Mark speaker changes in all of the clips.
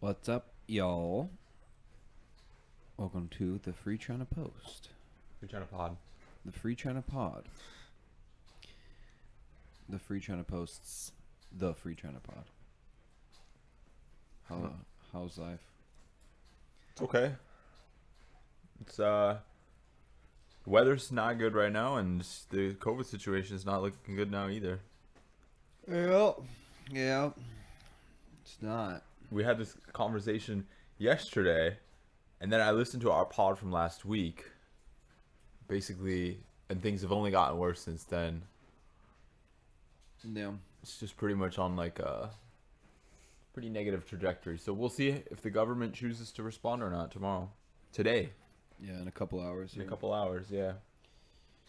Speaker 1: What's up, y'all? Welcome to the Free China Post.
Speaker 2: Free China Pod.
Speaker 1: The Free China Pod. The Free China Post's The Free China Pod. How's life?
Speaker 2: It's okay. It's weather's not good right now, and the COVID situation is not looking good now either.
Speaker 1: Yeah. It's not.
Speaker 2: We had this conversation yesterday, and then I listened to our pod from last week. Basically, and things have only gotten worse since then.
Speaker 1: Yeah.
Speaker 2: It's just pretty much on like a pretty negative trajectory. So we'll see if the government chooses to respond or not today.
Speaker 1: Yeah, in a couple hours.
Speaker 2: In a couple hours, yeah.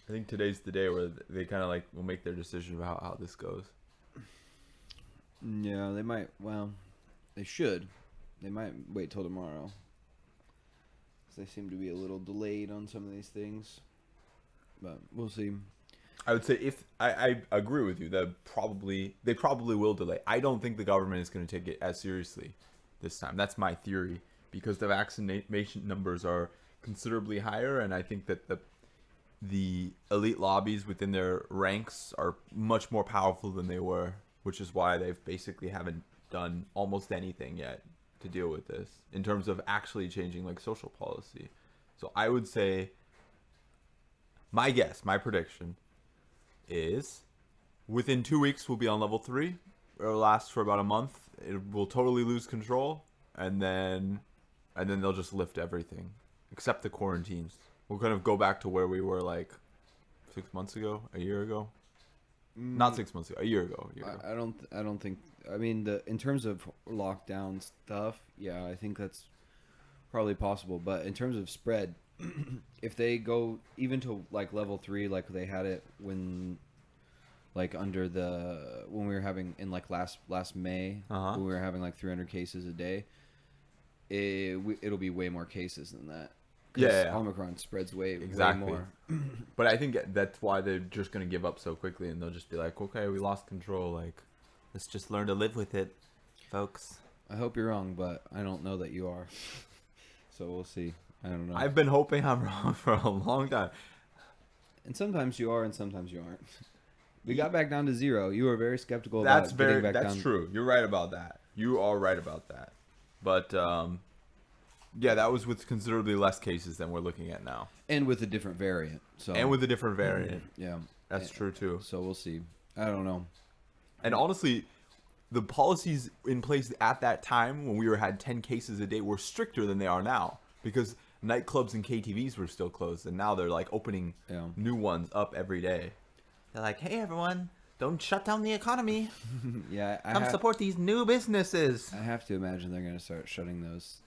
Speaker 2: I think today's the day where they kind of like will make their decision about how this goes.
Speaker 1: Yeah, they might. Well, they should. They might wait till tomorrow. 'Cause they seem to be a little delayed on some of these things. But we'll see.
Speaker 2: I would say if I agree with you that they probably will delay. I don't think the government is going to take it as seriously this time. That's my theory, because the vaccination numbers are considerably higher, and I think that the elite lobbies within their ranks are much more powerful than they were, which is why they've basically haven't done almost anything yet to deal with this in terms of actually changing like social policy. So I would say my prediction is within 2 weeks we'll be on level 3. It'll last for about a month. It will totally lose control, and then they'll just lift everything except the quarantines. We'll kind of go back to where we were like 6 months ago, a year ago. Not 6 months ago, a year ago.
Speaker 1: I don't think. I mean, in terms of lockdown stuff, yeah, I think that's probably possible. But in terms of spread, if they go even to like level 3, like they had it when we were having in like last May, when we were having like 300 cases a day, it'll be way more cases than that.
Speaker 2: Yeah.
Speaker 1: Omicron spreads way more.
Speaker 2: But I think that's why they're just going to give up so quickly, and they'll just be like, okay, we lost control. Like, let's just learn to live with it, folks.
Speaker 1: I hope you're wrong, but I don't know that you are. So we'll see. I don't know.
Speaker 2: I've been hoping I'm wrong for a long time.
Speaker 1: And sometimes you are, and sometimes you aren't. We got back down to 0. You were very skeptical about getting back down.
Speaker 2: That's true. You're right about that. You are right about that. But yeah, that was with considerably less cases than we're looking at now.
Speaker 1: And with a different variant. Yeah.
Speaker 2: That's true too.
Speaker 1: So we'll see. I don't know.
Speaker 2: And honestly, the policies in place at that time when we had 10 cases a day were stricter than they are now, because nightclubs and KTVs were still closed, and now they're like opening new ones up every day. They're like, hey everyone, don't shut down the economy.
Speaker 1: Yeah,
Speaker 2: Come support these new businesses.
Speaker 1: I have to imagine they're going to start shutting those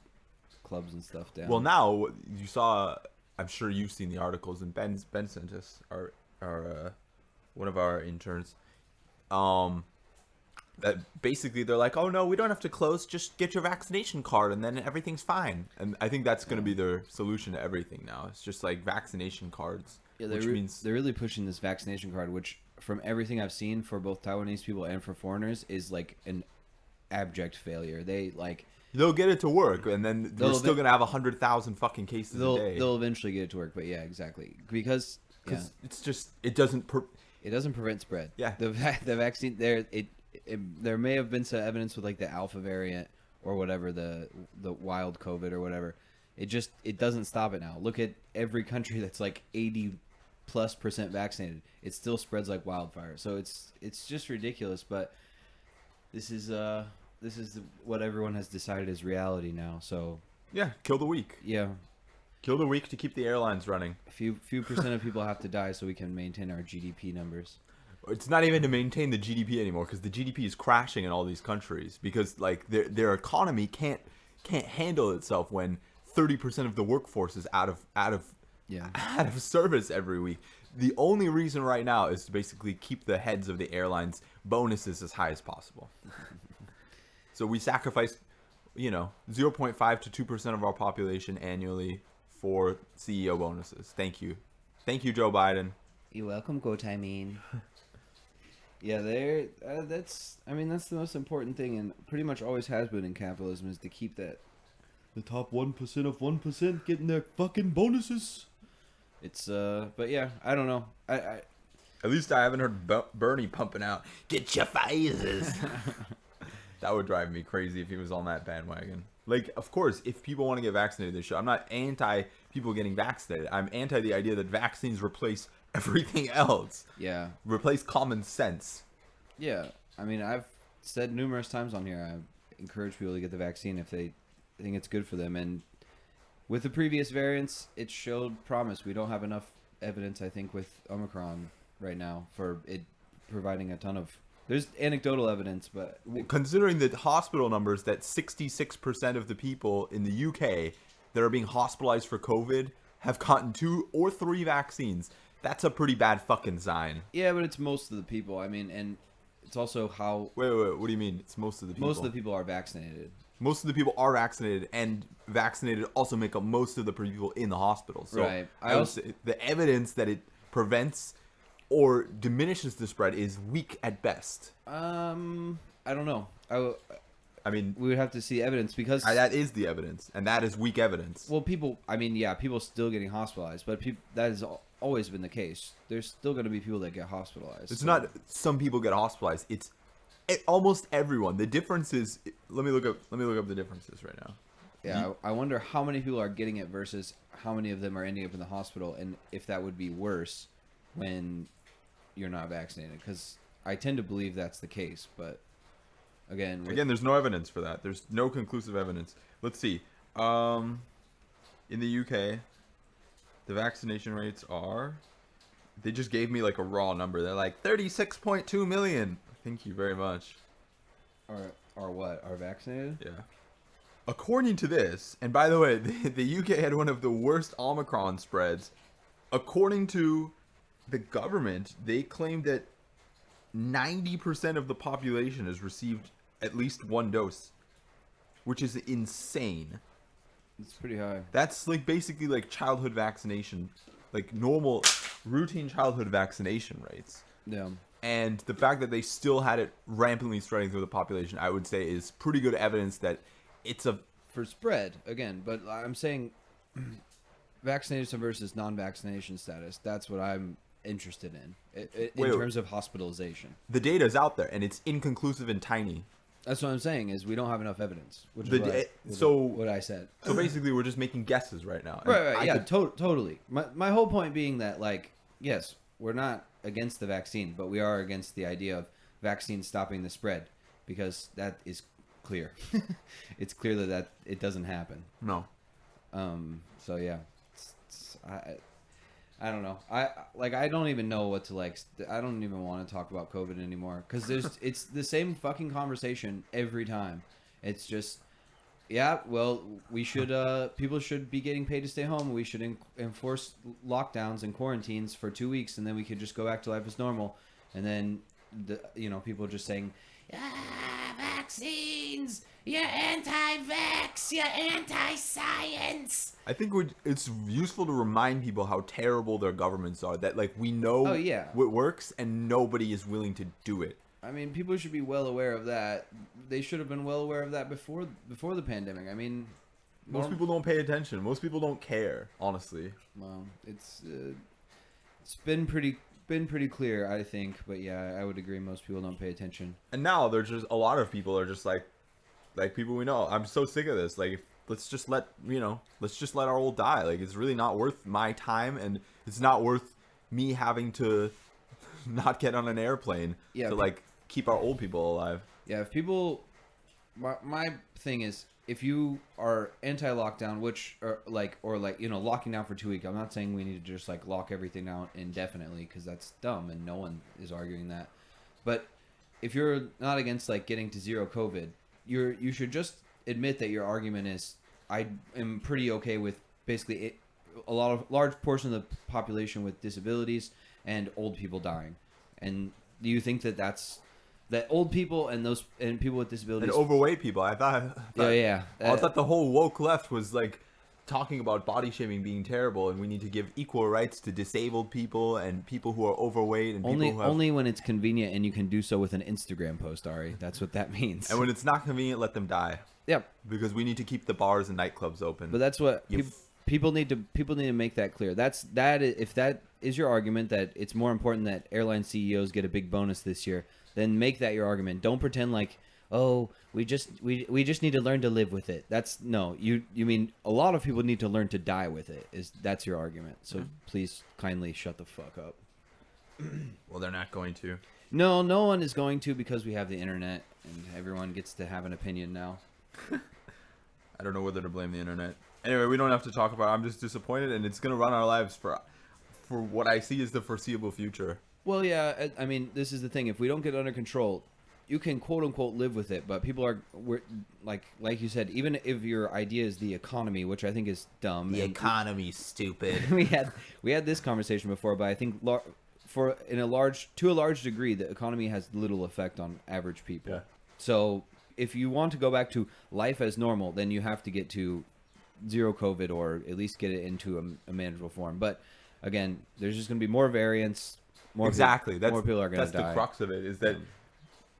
Speaker 1: clubs and stuff down.
Speaker 2: Well, now you saw, I'm sure you've seen the articles, and Ben sent us, our one of our interns, that basically they're like, oh no, we don't have to close, just get your vaccination card and then everything's fine. And I think that's going to be their solution to everything now. It's just like vaccination cards.
Speaker 1: Yeah, means they're really pushing this vaccination card, which from everything I've seen for both Taiwanese people and for foreigners is like an abject failure. They'll
Speaker 2: get it to work, and then they're still going to have 100,000 fucking cases a day.
Speaker 1: They'll eventually get it to work, but yeah, exactly. Because
Speaker 2: it's just, it doesn't
Speaker 1: prevent spread.
Speaker 2: Yeah.
Speaker 1: The vaccine there may have been some evidence with like the alpha variant or whatever, the wild COVID or whatever. It doesn't stop it now. Look at every country that's like 80+% vaccinated. It still spreads like wildfire. So it's just ridiculous, but this is what everyone has decided is reality now. So
Speaker 2: yeah, kill the weak.
Speaker 1: Yeah.
Speaker 2: Kill the weak to keep the airlines running.
Speaker 1: A few percent of people have to die so we can maintain our GDP numbers.
Speaker 2: It's not even to maintain the GDP anymore, because the GDP is crashing in all these countries, because like their economy can't handle itself when 30% of the workforce is out of service every week. The only reason right now is to basically keep the heads of the airlines' bonuses as high as possible. So we sacrifice, 0.5 to 2% of our population annually for CEO bonuses. Thank you, Joe Biden.
Speaker 1: You're welcome, Go Taimeen. Yeah, they're that's. I mean, that's the most important thing, and pretty much always has been in capitalism, is to keep that the top 1% of 1% getting their fucking bonuses. It's but yeah, I don't know. I
Speaker 2: At least I haven't heard Bernie pumping out, "Get your Pfizers." That would drive me crazy if he was on that bandwagon. Like, of course, if people want to get vaccinated, they should. I'm not anti people getting vaccinated. I'm anti the idea that vaccines replace everything else.
Speaker 1: yeah.
Speaker 2: Replace common sense.
Speaker 1: Yeah, I mean, I've said numerous times on here, I encourage people to get the vaccine if they think it's good for them. And with the previous variants, it showed promise. We don't have enough evidence, I think, with Omicron right now for it providing a ton of. There's anecdotal evidence, but
Speaker 2: Considering the hospital numbers that 66% of the people in the UK that are being hospitalized for COVID have gotten 2 or 3 vaccines, that's a pretty bad fucking sign.
Speaker 1: yeah, but it's most of the people. I mean, and it's also how
Speaker 2: Wait, what do you mean? It's most of the people.
Speaker 1: most of the people are vaccinated.
Speaker 2: Most of the people are vaccinated, and vaccinated also make up most of the people in the hospital. So
Speaker 1: Right.
Speaker 2: I would say the evidence that it prevents or diminishes the spread is weak at best.
Speaker 1: I don't know.
Speaker 2: I mean,
Speaker 1: We would have to see evidence because
Speaker 2: that is the evidence, and that is weak evidence.
Speaker 1: well, people. I mean, yeah, people still getting hospitalized, but that has always been the case. There's still going to be people that get hospitalized.
Speaker 2: It's
Speaker 1: so-
Speaker 2: not some people get hospitalized. It's almost everyone. The difference is, let me look up the differences right now.
Speaker 1: Yeah, I wonder how many people are getting it versus how many of them are ending up in the hospital, and if that would be worse when you're not vaccinated. Because I tend to believe that's the case, but again,
Speaker 2: There's no evidence for that. There's no conclusive evidence. Let's see. In the UK, the vaccination rates are. They just gave me like a raw number. They're like 36.2 million. Thank you very much.
Speaker 1: are what are vaccinated?
Speaker 2: Yeah. According to this, and by the way, the UK had one of the worst Omicron spreads. According to the government, they claimed that 90% of the population has received at least 1 dose, which is insane.
Speaker 1: It's pretty high.
Speaker 2: That's like basically like childhood vaccination, like normal routine childhood vaccination rates.
Speaker 1: Yeah.
Speaker 2: And the fact that they still had it rampantly spreading through the population, I would say, is pretty good evidence that it's a
Speaker 1: For spread again, but I'm saying vaccination versus non-vaccination status. That's what I'm interested in
Speaker 2: Wait.
Speaker 1: terms of hospitalization.
Speaker 2: the data is out there and it's inconclusive and tiny.
Speaker 1: That's what I'm saying is we don't have enough evidence. Which is
Speaker 2: The
Speaker 1: what,
Speaker 2: da-
Speaker 1: I,
Speaker 2: so-
Speaker 1: what I said.
Speaker 2: So basically, we're just making guesses right now. And
Speaker 1: Right.
Speaker 2: I
Speaker 1: Yeah.
Speaker 2: could-
Speaker 1: Totally. My whole point being that, like, yes, we're not against the vaccine, but we are against the idea of vaccines stopping the spread because that is clear. It's clear that it doesn't happen.
Speaker 2: No.
Speaker 1: So yeah, I don't know. I don't even know what to like. I don't even want to talk about COVID anymore because it's the same fucking conversation every time. It's just, yeah. Well, we should. People should be getting paid to stay home. We should enforce lockdowns and quarantines for 2 weeks, and then we could just go back to life as normal. And then people just saying, vaccines. You're anti-vax. You're anti-science.
Speaker 2: I think it's useful to remind people how terrible their governments are. That like we know
Speaker 1: Oh, yeah.
Speaker 2: what works and nobody is willing to do it.
Speaker 1: I mean, people should be well aware of that. They should have been well aware of that before the pandemic. I mean,
Speaker 2: Most people don't pay attention. Most people don't care, honestly.
Speaker 1: Well, it's been pretty clear, I think. But yeah, I would agree. Most people don't pay attention.
Speaker 2: And now there's just a lot of people are just like people we know. I'm so sick of this. Like, let's just let our old die. Like, it's really not worth my time, and it's not worth me having to not get on an airplane to like keep our old people alive.
Speaker 1: Yeah, if people, my thing is, if you are anti-lockdown, locking down for 2 weeks, I'm not saying we need to just like lock everything down indefinitely because that's dumb and no one is arguing that. But if you're not against like getting to zero COVID, you should just admit that your argument is I am pretty okay with basically a large portion of the population with disabilities and old people dying. And do you think that old people and people with disabilities
Speaker 2: And overweight people. I thought
Speaker 1: yeah.
Speaker 2: I thought the whole woke left was like talking about body shaming being terrible, and we need to give equal rights to disabled people and people who are overweight and people who have...
Speaker 1: Only when it's convenient and you can do so with an Instagram post, Ari. That's what that means.
Speaker 2: And when it's not convenient, let them die.
Speaker 1: Yep.
Speaker 2: Because we need to keep the bars and nightclubs open.
Speaker 1: But that's what people need to make that clear. If that is your argument that it's more important that airline CEOs get a big bonus this year, then make that your argument. Don't pretend like, oh, we just need to learn to live with it. You mean a lot of people need to learn to die with it. That's your argument. So please kindly shut the fuck up.
Speaker 2: Well, they're not going to.
Speaker 1: No one is going to, because we have the internet and everyone gets to have an opinion now.
Speaker 2: I don't know whether to blame the internet. Anyway, we don't have to talk about it. I'm just disappointed, and it's going to run our lives for what I see as the foreseeable future.
Speaker 1: Well, yeah, I mean, this is the thing. If we don't get it under control, you can quote unquote live with it, but people we're like you said, even if your idea is the economy, which I think is dumb.
Speaker 2: The economy's stupid.
Speaker 1: we had this conversation before, but I think to a large degree, the economy has little effect on average people.
Speaker 2: Yeah.
Speaker 1: So if you want to go back to life as normal, then you have to get to zero COVID, or at least get it into a manageable form. But again, there's just going to be more variants. More people are going to die. That's
Speaker 2: the crux of it, is that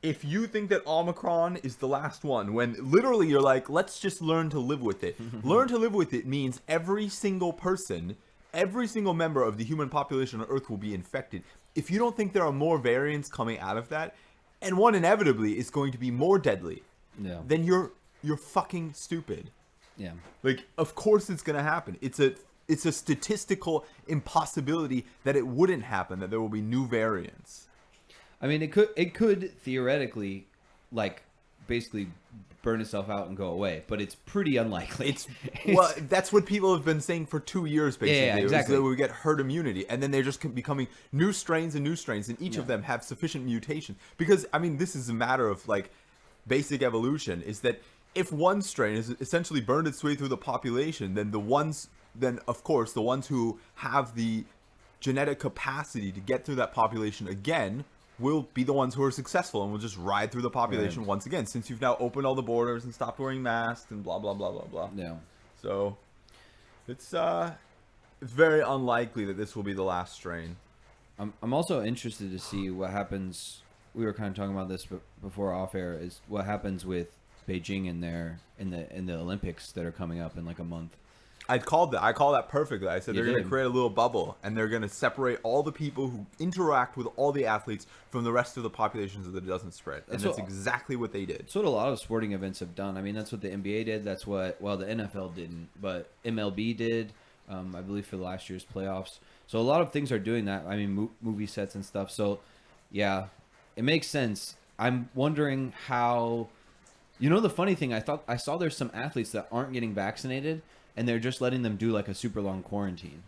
Speaker 2: if you think that Omicron is the last one, when literally you're like, let's just learn to live with it. Learn to live with it means every single person, every single member of the human population on Earth will be infected. If you don't think there are more variants coming out of that, and one inevitably is going to be more deadly, then you're fucking stupid.
Speaker 1: Yeah.
Speaker 2: Like, of course it's going to happen. It's a statistical impossibility that it wouldn't happen, that there will be new variants.
Speaker 1: I mean, it could theoretically, like, basically burn itself out and go away, but it's pretty unlikely.
Speaker 2: Well, that's what people have been saying for 2 years, basically.
Speaker 1: Yeah, exactly.
Speaker 2: That we get herd immunity, and then they're just becoming new strains, and each of them have sufficient mutation. Because, I mean, this is a matter of, like, basic evolution, is that if one strain has essentially burned its way through the population, then of course the ones who have the genetic capacity to get through that population again will be the ones who are successful, and will just ride through the population once again, since you've now opened all the borders and stopped wearing masks and blah blah blah blah blah.
Speaker 1: Yeah.
Speaker 2: So it's very unlikely that this will be the last strain.
Speaker 1: I'm also interested to see what happens. We were kind of talking about this before off air. Is what happens with Beijing in the Olympics that are coming up in like a month.
Speaker 2: I call that perfectly. I said they're going to create a little bubble, and they're going to separate all the people who interact with all the athletes from the rest of the population so that it doesn't spread. And that's exactly what they did.
Speaker 1: That's what a lot of sporting events have done. I mean, that's what the NBA did. That's what, well, the NFL didn't, but MLB did, I believe, for last year's playoffs. So a lot of things are doing that. I mean, movie sets and stuff. So, yeah, it makes sense. I'm wondering how... You know, the funny thing, I saw there's some athletes that aren't getting vaccinated, and they're just letting them do like a super long quarantine.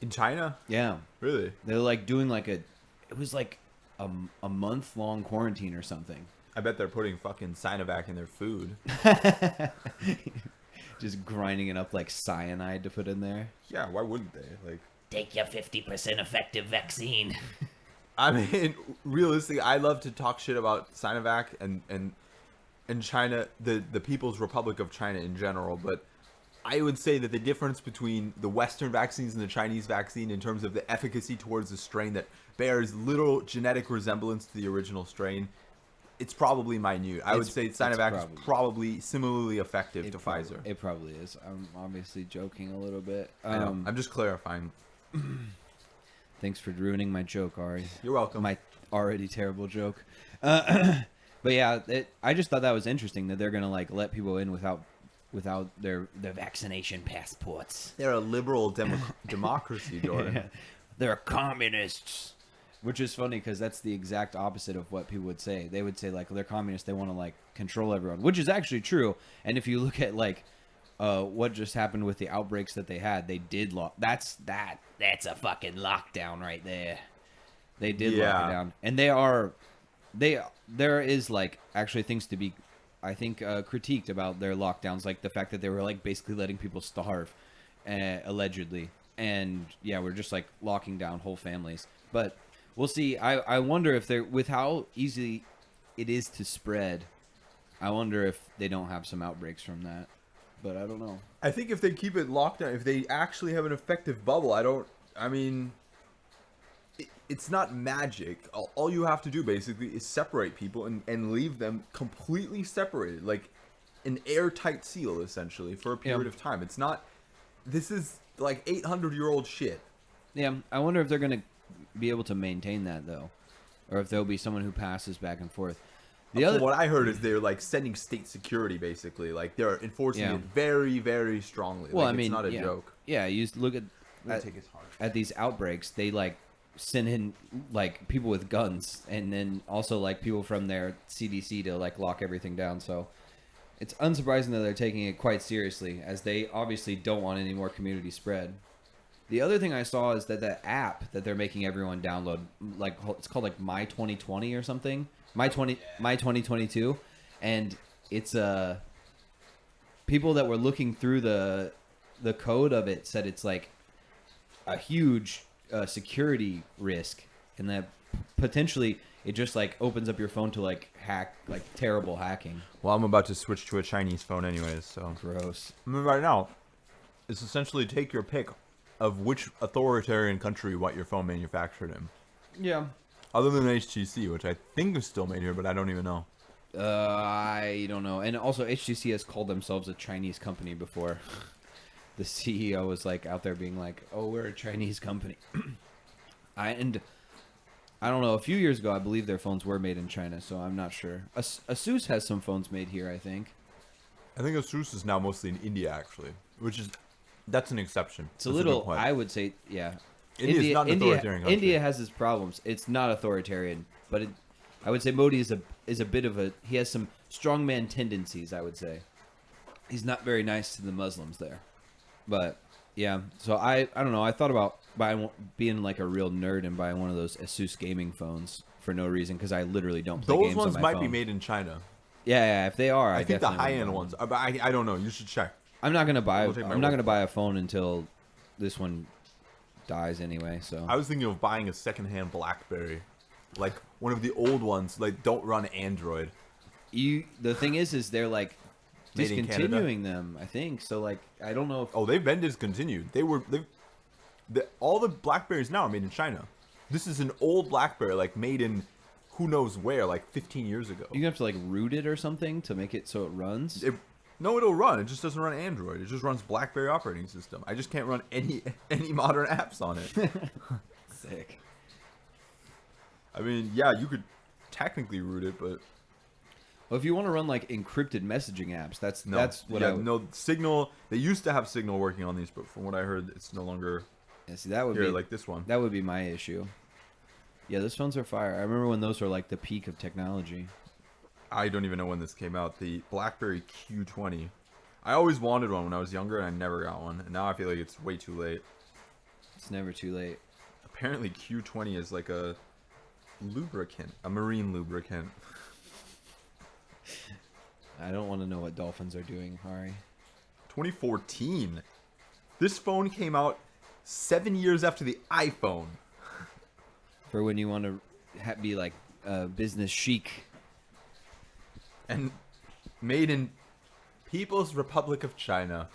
Speaker 2: In China?
Speaker 1: Yeah.
Speaker 2: Really?
Speaker 1: They're like doing like it was like a month long quarantine or something.
Speaker 2: I bet they're putting fucking Sinovac in their food.
Speaker 1: Just grinding it up like cyanide to put in there.
Speaker 2: Yeah, why wouldn't they? Like,
Speaker 3: take your 50% effective vaccine.
Speaker 2: I mean, realistically, I love to talk shit about Sinovac and China, the People's Republic of China in general, but I would say that the difference between the Western vaccines and the Chinese vaccine in terms of the efficacy towards a strain that bears little genetic resemblance to the original strain, it's probably minute. I would say Sinovac is probably similarly effective to Pfizer.
Speaker 1: It probably is. I'm obviously joking a little bit.
Speaker 2: I know. I'm just clarifying.
Speaker 1: Thanks for ruining my joke, Ari.
Speaker 2: You're welcome.
Speaker 1: My already terrible joke. But yeah, I just thought that was interesting that they're gonna like let people in without their vaccination passports.
Speaker 2: They're a liberal democracy, Jordan.
Speaker 1: Yeah. They're communists, which is funny because that's the exact opposite of what people would say. They would say like they're communists. They want to like control everyone, which is actually true. And if you look at like what just happened with the outbreaks that they had, they did That's a fucking lockdown right there. They did lock it down, and there is like actually things to be, I think, critiqued about their lockdowns, like the fact that they were like basically letting people starve, allegedly, and yeah, we're just like locking down whole families. But we'll see. I wonder if they're, with how easy it is to spread, I wonder if they don't have some outbreaks from that. but I don't know.
Speaker 2: I think if they keep it locked down, if they actually have an effective bubble, it's not magic. All you have to do basically is separate people and leave them completely separated, like an airtight seal, essentially, for a period of time. It's not. This is like 800-year-old shit.
Speaker 1: Yeah, I wonder if they're gonna be able to maintain that though, or if there'll be someone who passes back and forth.
Speaker 2: From what I heard is they're like sending state security, basically, like they're enforcing it very, very strongly.
Speaker 1: Well,
Speaker 2: like,
Speaker 1: I mean,
Speaker 2: it's not a joke.
Speaker 1: Yeah, you look at these outbreaks. They like send in like people with guns, and then also like people from their CDC to like lock everything down. So it's unsurprising that they're taking it quite seriously, as they obviously don't want any more community spread. The other thing I saw is that the app that they're making everyone download, like it's called like My 2020 or something, My 2022, and it's people that were looking through the code of it said it's like a huge security risk, and that potentially it just like opens up your phone to like hack, like terrible hacking.
Speaker 2: Well, I'm about to switch to a Chinese phone anyways, so
Speaker 1: Gross.
Speaker 2: I mean, right now, it's essentially take your pick of which authoritarian country you want your phone manufactured in.
Speaker 1: Yeah.
Speaker 2: Other than HTC, which I think is still made here, but I don't even know.
Speaker 1: I don't know. And also, HTC has called themselves a Chinese company before. The CEO was like out there being like, "Oh, we're a Chinese company." I don't know. A few years ago, I believe their phones were made in China, so I'm not sure. Asus has some phones made here, I think.
Speaker 2: I think Asus is now mostly in India, actually, that's an exception.
Speaker 1: It's a little, I would say, yeah.
Speaker 2: India's not an authoritarian country.
Speaker 1: India has its problems. It's not authoritarian, but I would say Modi is a bit of a, he has some strongman tendencies, I would say. He's not very nice to the Muslims there. But yeah, so I don't know. I thought about being like a real nerd and buying one of those Asus gaming phones for no reason, because I literally don't play games on my phone.
Speaker 2: Those ones might be made in China.
Speaker 1: Yeah, if they are,
Speaker 2: I think the high-end ones. I don't know. You should check.
Speaker 1: I'm not gonna buy a phone until this one dies anyway. So
Speaker 2: I was thinking of buying a secondhand BlackBerry, like one of the old ones, like don't run Android.
Speaker 1: The thing is they're like
Speaker 2: Made in
Speaker 1: discontinuing them, I think. So like I don't know if
Speaker 2: they've been discontinued. All the BlackBerries now are made in China. This is an old BlackBerry, like made in who knows where, like 15 years ago.
Speaker 1: You have to like root it or something to make it so it runs.
Speaker 2: No, it'll run. It just doesn't run Android. It just runs BlackBerry operating system. I just can't run any modern apps on it.
Speaker 1: Sick.
Speaker 2: I mean, yeah, you could technically root it, but
Speaker 1: well, if you want to run like encrypted messaging apps, that's what
Speaker 2: Signal. They used to have Signal working on these, but from what I heard, it's no longer.
Speaker 1: Yeah, see, that would
Speaker 2: here,
Speaker 1: be
Speaker 2: like this one.
Speaker 1: That would be my issue. Yeah, those phones are fire. I remember when those were like the peak of technology.
Speaker 2: I don't even know when this came out. The Blackberry Q20. I always wanted one when I was younger, and I never got one. And now I feel like it's way too late.
Speaker 1: It's never too late.
Speaker 2: Apparently, Q20 is like a lubricant, a marine lubricant.
Speaker 1: I don't want to know what dolphins are doing, Hari.
Speaker 2: 2014. This phone came out 7 years after the iPhone.
Speaker 1: For when you want to be like business chic.
Speaker 2: And made in People's Republic of China.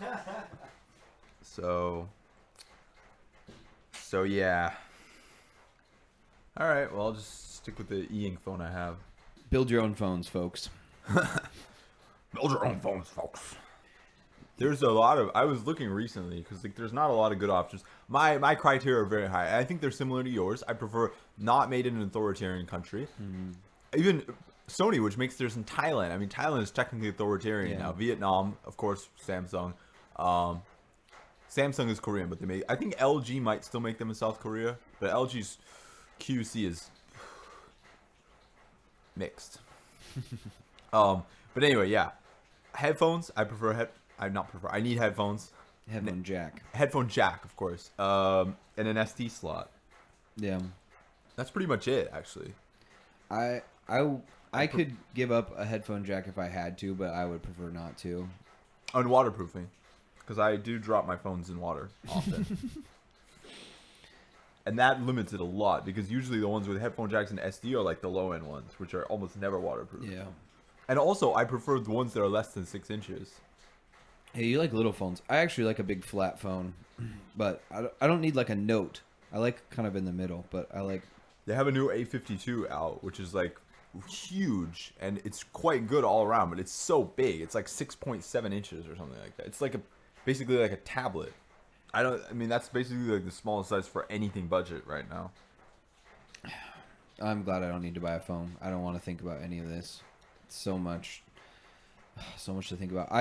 Speaker 2: So yeah. All right, well, I'll just stick with the e-ink phone I have.
Speaker 1: Build your own phones, folks.
Speaker 2: Build your own phones, folks. There's a lot of. I was looking recently because like there's not a lot of good options. My criteria are very high. I think they're similar to yours. I prefer not made in an authoritarian country. Mm-hmm. Even Sony, which makes theirs in Thailand. I mean, Thailand is technically authoritarian now. Vietnam, of course, Samsung. Samsung is Korean, but they make. I think LG might still make them in South Korea, but LG's QC is mixed. But anyway, yeah. Headphones. I need headphones.
Speaker 1: Headphone jack.
Speaker 2: Headphone jack, of course. And an SD slot.
Speaker 1: Yeah.
Speaker 2: That's pretty much it, actually.
Speaker 1: I could give up a headphone jack if I had to, but I would prefer not to.
Speaker 2: On waterproofing, because I do drop my phones in water often. And that limits it a lot, because usually the ones with headphone jacks and SD are like the low-end ones, which are almost never waterproof.
Speaker 1: Yeah.
Speaker 2: And also, I prefer the ones that are less than 6 inches.
Speaker 1: Hey, you like little phones? I actually like a big flat phone, but I don't need like a Note. I like kind of in the middle, but I like.
Speaker 2: They have a new A52 out, which is like huge, and it's quite good all around. But it's so big; it's like 6.7 inches or something like that. It's like basically like a tablet. I mean, that's basically like the smallest size for anything budget right now.
Speaker 1: I'm glad I don't need to buy a phone. I don't want to think about any of this. It's so much to think about.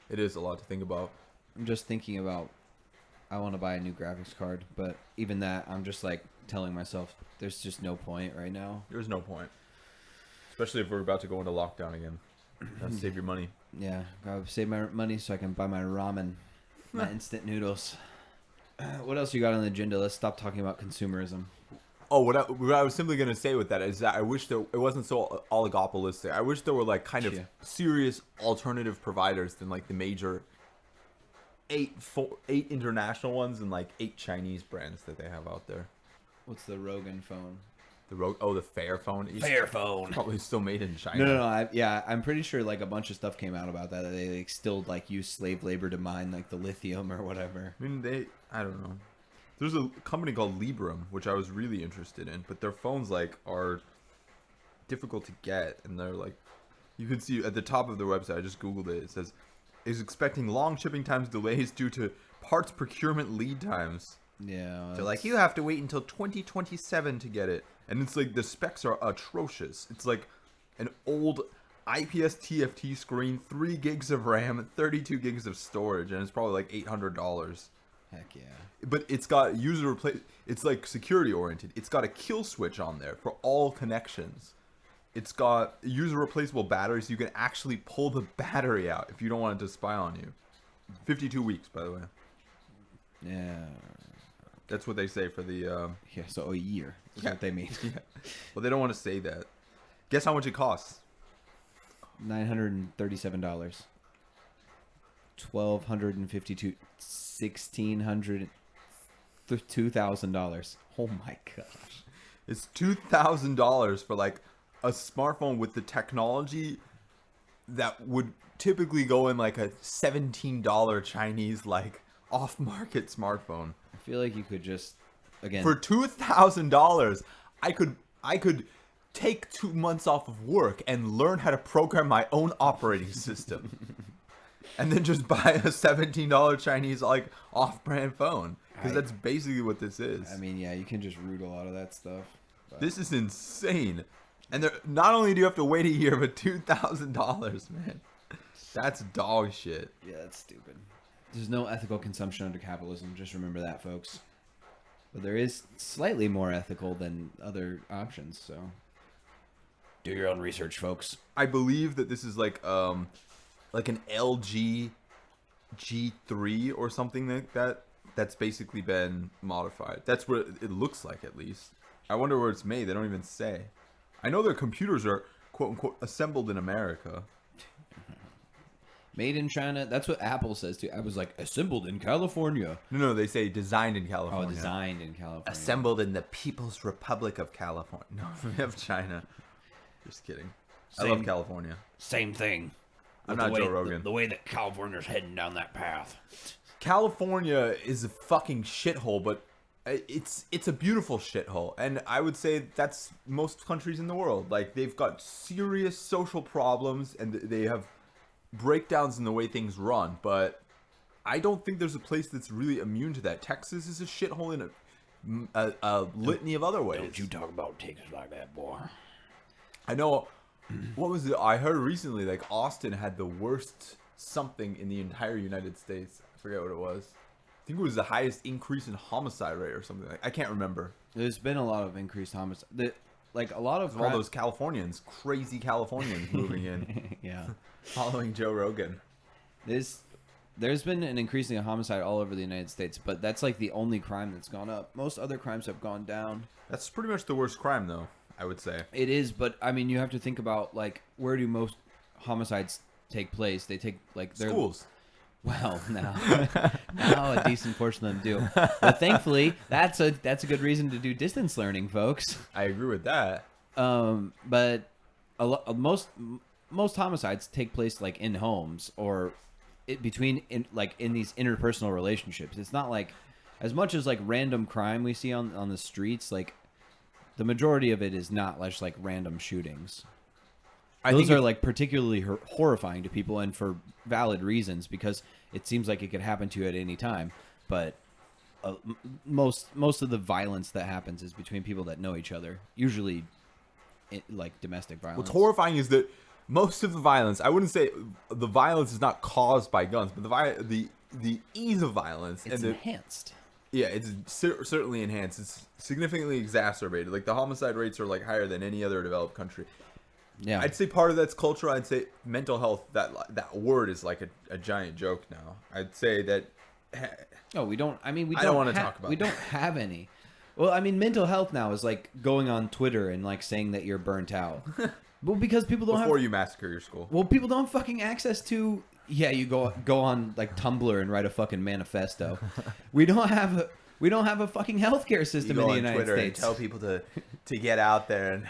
Speaker 2: It is a lot to think about.
Speaker 1: I'm just thinking about. I want to buy a new graphics card, but even that, I'm just like telling myself there's just no point right now.
Speaker 2: There's no point, especially if we're about to go into lockdown again. Gotta save your money.
Speaker 1: Yeah, gotta save my money so I can buy my ramen, my instant noodles. What else you got on the agenda? Let's stop talking about consumerism.
Speaker 2: Oh, what I was simply gonna say with that is that I wish it wasn't so oligopolistic. I wish there were like kind of serious alternative providers than like the major eight international ones and like 8 Chinese brands that they have out there.
Speaker 1: What's the Rogan phone?
Speaker 2: The Fair phone.
Speaker 3: Fair phone.
Speaker 2: Probably still made in China.
Speaker 1: No. I'm pretty sure like a bunch of stuff came out about that they like still like use slave labor to mine like the lithium or whatever.
Speaker 2: I mean, I don't know. There's a company called Librem, which I was really interested in, but their phones like are difficult to get, and they're like, you can see at the top of their website. I just googled it. It says, is expecting long shipping times, delays due to parts procurement lead times.
Speaker 1: Yeah.
Speaker 2: They're like, you have to wait until 2027 to get it, and it's like the specs are atrocious. It's like an old IPS TFT screen, 3 gigs of RAM, 32 gigs of storage, and it's probably like $800.
Speaker 1: Heck yeah.
Speaker 2: But it's got it's like security oriented. It's got a kill switch on there for all connections. It's got user replaceable batteries, so you can actually pull the battery out if you don't want it to spy on you. 52 weeks, by the way.
Speaker 1: Yeah.
Speaker 2: That's what they say for the
Speaker 1: Yeah, so a year is what they mean.
Speaker 2: Yeah. Well, they don't want to say that. Guess how much it costs?
Speaker 1: $937. $1,252. $1,600. $2,000. Oh my gosh.
Speaker 2: It's $2,000 for like a smartphone with the technology that would typically go in like a $17 Chinese like off-market smartphone.
Speaker 1: I feel like you could just again
Speaker 2: For $2,000, I could take 2 months off of work and learn how to program my own operating system. And then just buy a $17 Chinese like off-brand phone, because that's basically what this is.
Speaker 1: I mean, yeah, you can just root a lot of that stuff. But.
Speaker 2: This is insane. And not only do you have to wait a year, but $2,000, man. That's dog shit.
Speaker 1: Yeah, that's stupid. There's no ethical consumption under capitalism. Just remember that, folks. But there is slightly more ethical than other options, so
Speaker 3: Do your own research, folks.
Speaker 2: I believe that this is like an LG G3 or something like that. That's basically been modified. That's what it looks like, at least. I wonder where it's made. They don't even say. I know their computers are quote unquote assembled in America.
Speaker 1: made in China. That's what Apple says too. Apple's like assembled in California.
Speaker 2: No, they say designed in
Speaker 1: Oh,
Speaker 2: California.
Speaker 1: designed in California.
Speaker 2: Assembled in the People's Republic of California. No, we have China. Just kidding. I love California.
Speaker 3: Same thing.
Speaker 2: I'm
Speaker 3: With
Speaker 2: not
Speaker 3: the way,
Speaker 2: Joe Rogan.
Speaker 3: The way that California's heading down that path.
Speaker 2: California is a fucking shithole, but it's a beautiful shithole, and I would say that's most countries in the world. Like, they've got serious social problems, and they have breakdowns in the way things run, but I don't think there's a place that's really immune to that. Texas is a shithole in a litany of other ways.
Speaker 3: Don't you talk about Texas like that, boy.
Speaker 2: I know. What was it? I heard recently, like, Austin had the worst something in the entire United States. I forget what it was. I think it was the highest increase in homicide rate or something. I can't remember.
Speaker 1: There's been a lot of increased homicide. Like a lot of
Speaker 2: All those Californians, crazy Californians moving in,
Speaker 1: yeah.
Speaker 2: following Joe Rogan.
Speaker 1: There's been an increasing of homicide all over the United States, but that's like the only crime that's gone up. Most other crimes have gone down.
Speaker 2: That's pretty much the worst crime, though, I would say.
Speaker 1: It is, but I mean, you have to think about like where do most homicides take place? They take like
Speaker 2: Schools.
Speaker 1: Well, now a decent portion of them do. But thankfully, that's a good reason to do distance learning, folks.
Speaker 2: I agree with that.
Speaker 1: But most homicides take place like in homes or between in these interpersonal relationships. It's not like as much as like random crime we see on the streets. Like the majority of it is not just like random shootings. Those are like particularly horrifying to people, and for valid reasons, because it seems like it could happen to you at any time. But most of the violence that happens is between people that know each other, usually like domestic violence.
Speaker 2: What's horrifying is that most of the violence, I wouldn't say the violence is not caused by guns, but the ease of violence
Speaker 1: It's
Speaker 2: and
Speaker 1: enhanced.
Speaker 2: Yeah, it's certainly enhanced. It's significantly exacerbated. Like the homicide rates are like higher than any other developed country.
Speaker 1: Yeah,
Speaker 2: I'd say part of that's cultural. I'd say mental health. That word is like a giant joke now. I'd say that.
Speaker 1: No, we don't. I mean, we
Speaker 2: I
Speaker 1: don't,
Speaker 2: don't want to talk about.
Speaker 1: We don't have any. Well, I mean, mental health now is like going on Twitter and like saying that you're burnt out. Well, because people don't
Speaker 2: Before
Speaker 1: have.
Speaker 2: you massacre your school.
Speaker 1: Well, people don't have fucking access to. Yeah, you go on like Tumblr and write a fucking manifesto. We don't have a fucking healthcare system in the United
Speaker 2: Twitter
Speaker 1: States.
Speaker 2: And tell people to get out there and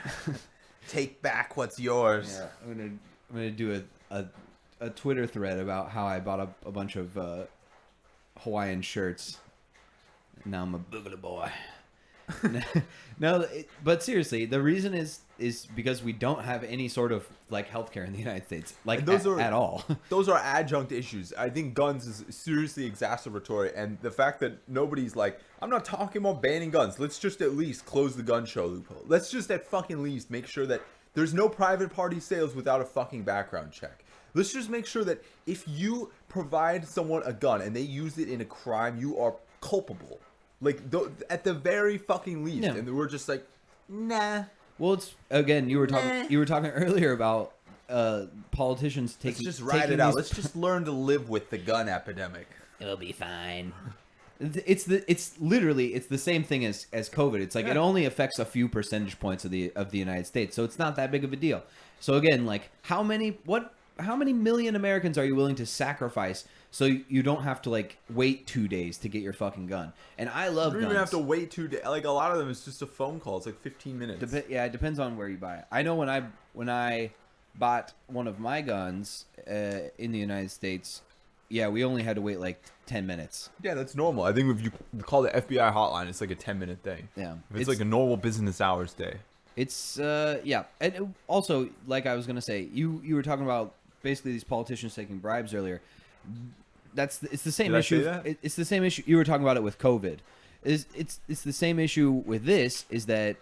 Speaker 2: take back what's yours.
Speaker 1: Yeah, I'm gonna do a Twitter thread about how I bought a bunch of Hawaiian shirts. Now I'm a boogly boy. No, but seriously, the reason is because we don't have any sort of like healthcare in the United States, like at all.
Speaker 2: Those are adjunct issues. I think guns is seriously exacerbatory, and the fact that nobody's like, I'm not talking about banning guns. Let's just at least close the gun show loophole. Let's just at fucking least make sure that there's no private party sales without a fucking background check. Let's just make sure that if you provide someone a gun and they use it in a crime, you are culpable. Like, at the very fucking least.
Speaker 1: Yeah.
Speaker 2: And we're just like, nah.
Speaker 1: Well, it's again, you were talking earlier about politicians taking.
Speaker 2: Let's just ride it out. Let's just learn to live with the gun epidemic.
Speaker 3: It'll be fine.
Speaker 1: It's literally the same thing as COVID. It's like it only affects a few percentage points of the United States, so it's not that big of a deal. So again, like how many million Americans are you willing to sacrifice so you don't have to like wait 2 days to get your fucking gun? And I love
Speaker 2: You
Speaker 1: guns.
Speaker 2: don't even have to wait 2 days. Like a lot of them, it's just a phone call. It's like 15 minutes.
Speaker 1: It depends on where you buy it. I know when I bought one of my guns in the United States, yeah, we only had to wait like 10 minutes.
Speaker 2: Yeah, that's normal. I think if you call the FBI hotline, it's like a 10-minute thing.
Speaker 1: Yeah,
Speaker 2: If it's like a normal business hours day.
Speaker 1: It's yeah, and also like I was gonna say, you were talking about basically these politicians taking bribes earlier. It's the same
Speaker 2: Did I
Speaker 1: issue.
Speaker 2: say that?
Speaker 1: It's the same issue. You were talking about it with COVID. It's the same issue with this, is that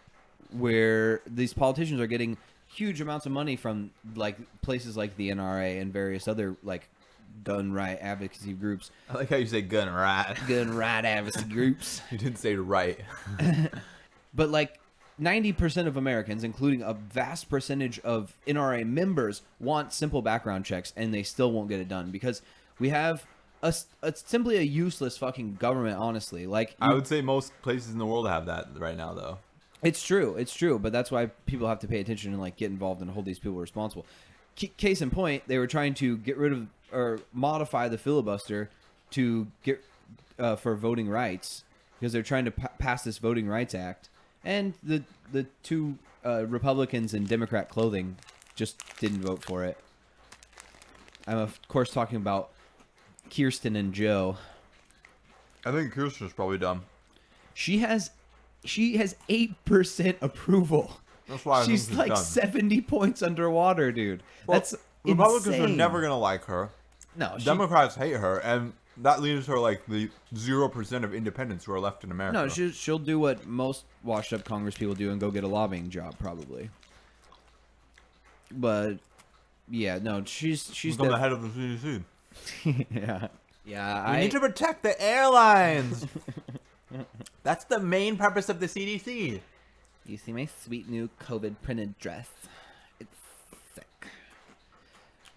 Speaker 1: where these politicians are getting huge amounts of money from like places like the NRA and various other like gun right advocacy groups.
Speaker 2: I like how you say gun right.
Speaker 1: Gun right advocacy groups.
Speaker 2: You didn't say right.
Speaker 1: But like 90% of Americans, including a vast percentage of NRA members, want simple background checks, and they still won't get it done because we have simply a useless fucking government. Honestly, like
Speaker 2: I would say most places in the world have that right now, though.
Speaker 1: it's true, but that's why people have to pay attention and like get involved and hold these people responsible. Case in point, they were trying to get rid of or modify the filibuster to get for voting rights because they're trying to pass this Voting Rights Act. And the two Republicans in Democrat clothing just didn't vote for it. I'm of course talking about Kirsten and Joe.
Speaker 2: I think Kirsten's probably dumb.
Speaker 1: She has 8% approval.
Speaker 2: That's why
Speaker 1: She's like 70 points underwater, dude.
Speaker 2: Well,
Speaker 1: That's
Speaker 2: Republicans
Speaker 1: insane.
Speaker 2: are never gonna like her.
Speaker 1: No,
Speaker 2: Democrats hate her, and that leaves her like the 0% of independents who are left in America.
Speaker 1: No, she'll do what most washed-up Congress people do and go get a lobbying job, probably. But yeah, no, she's
Speaker 2: become the head of the CDC.
Speaker 1: yeah.
Speaker 2: We need to protect the airlines. That's the main purpose of the CDC.
Speaker 1: You see my sweet new COVID printed dress? It's sick.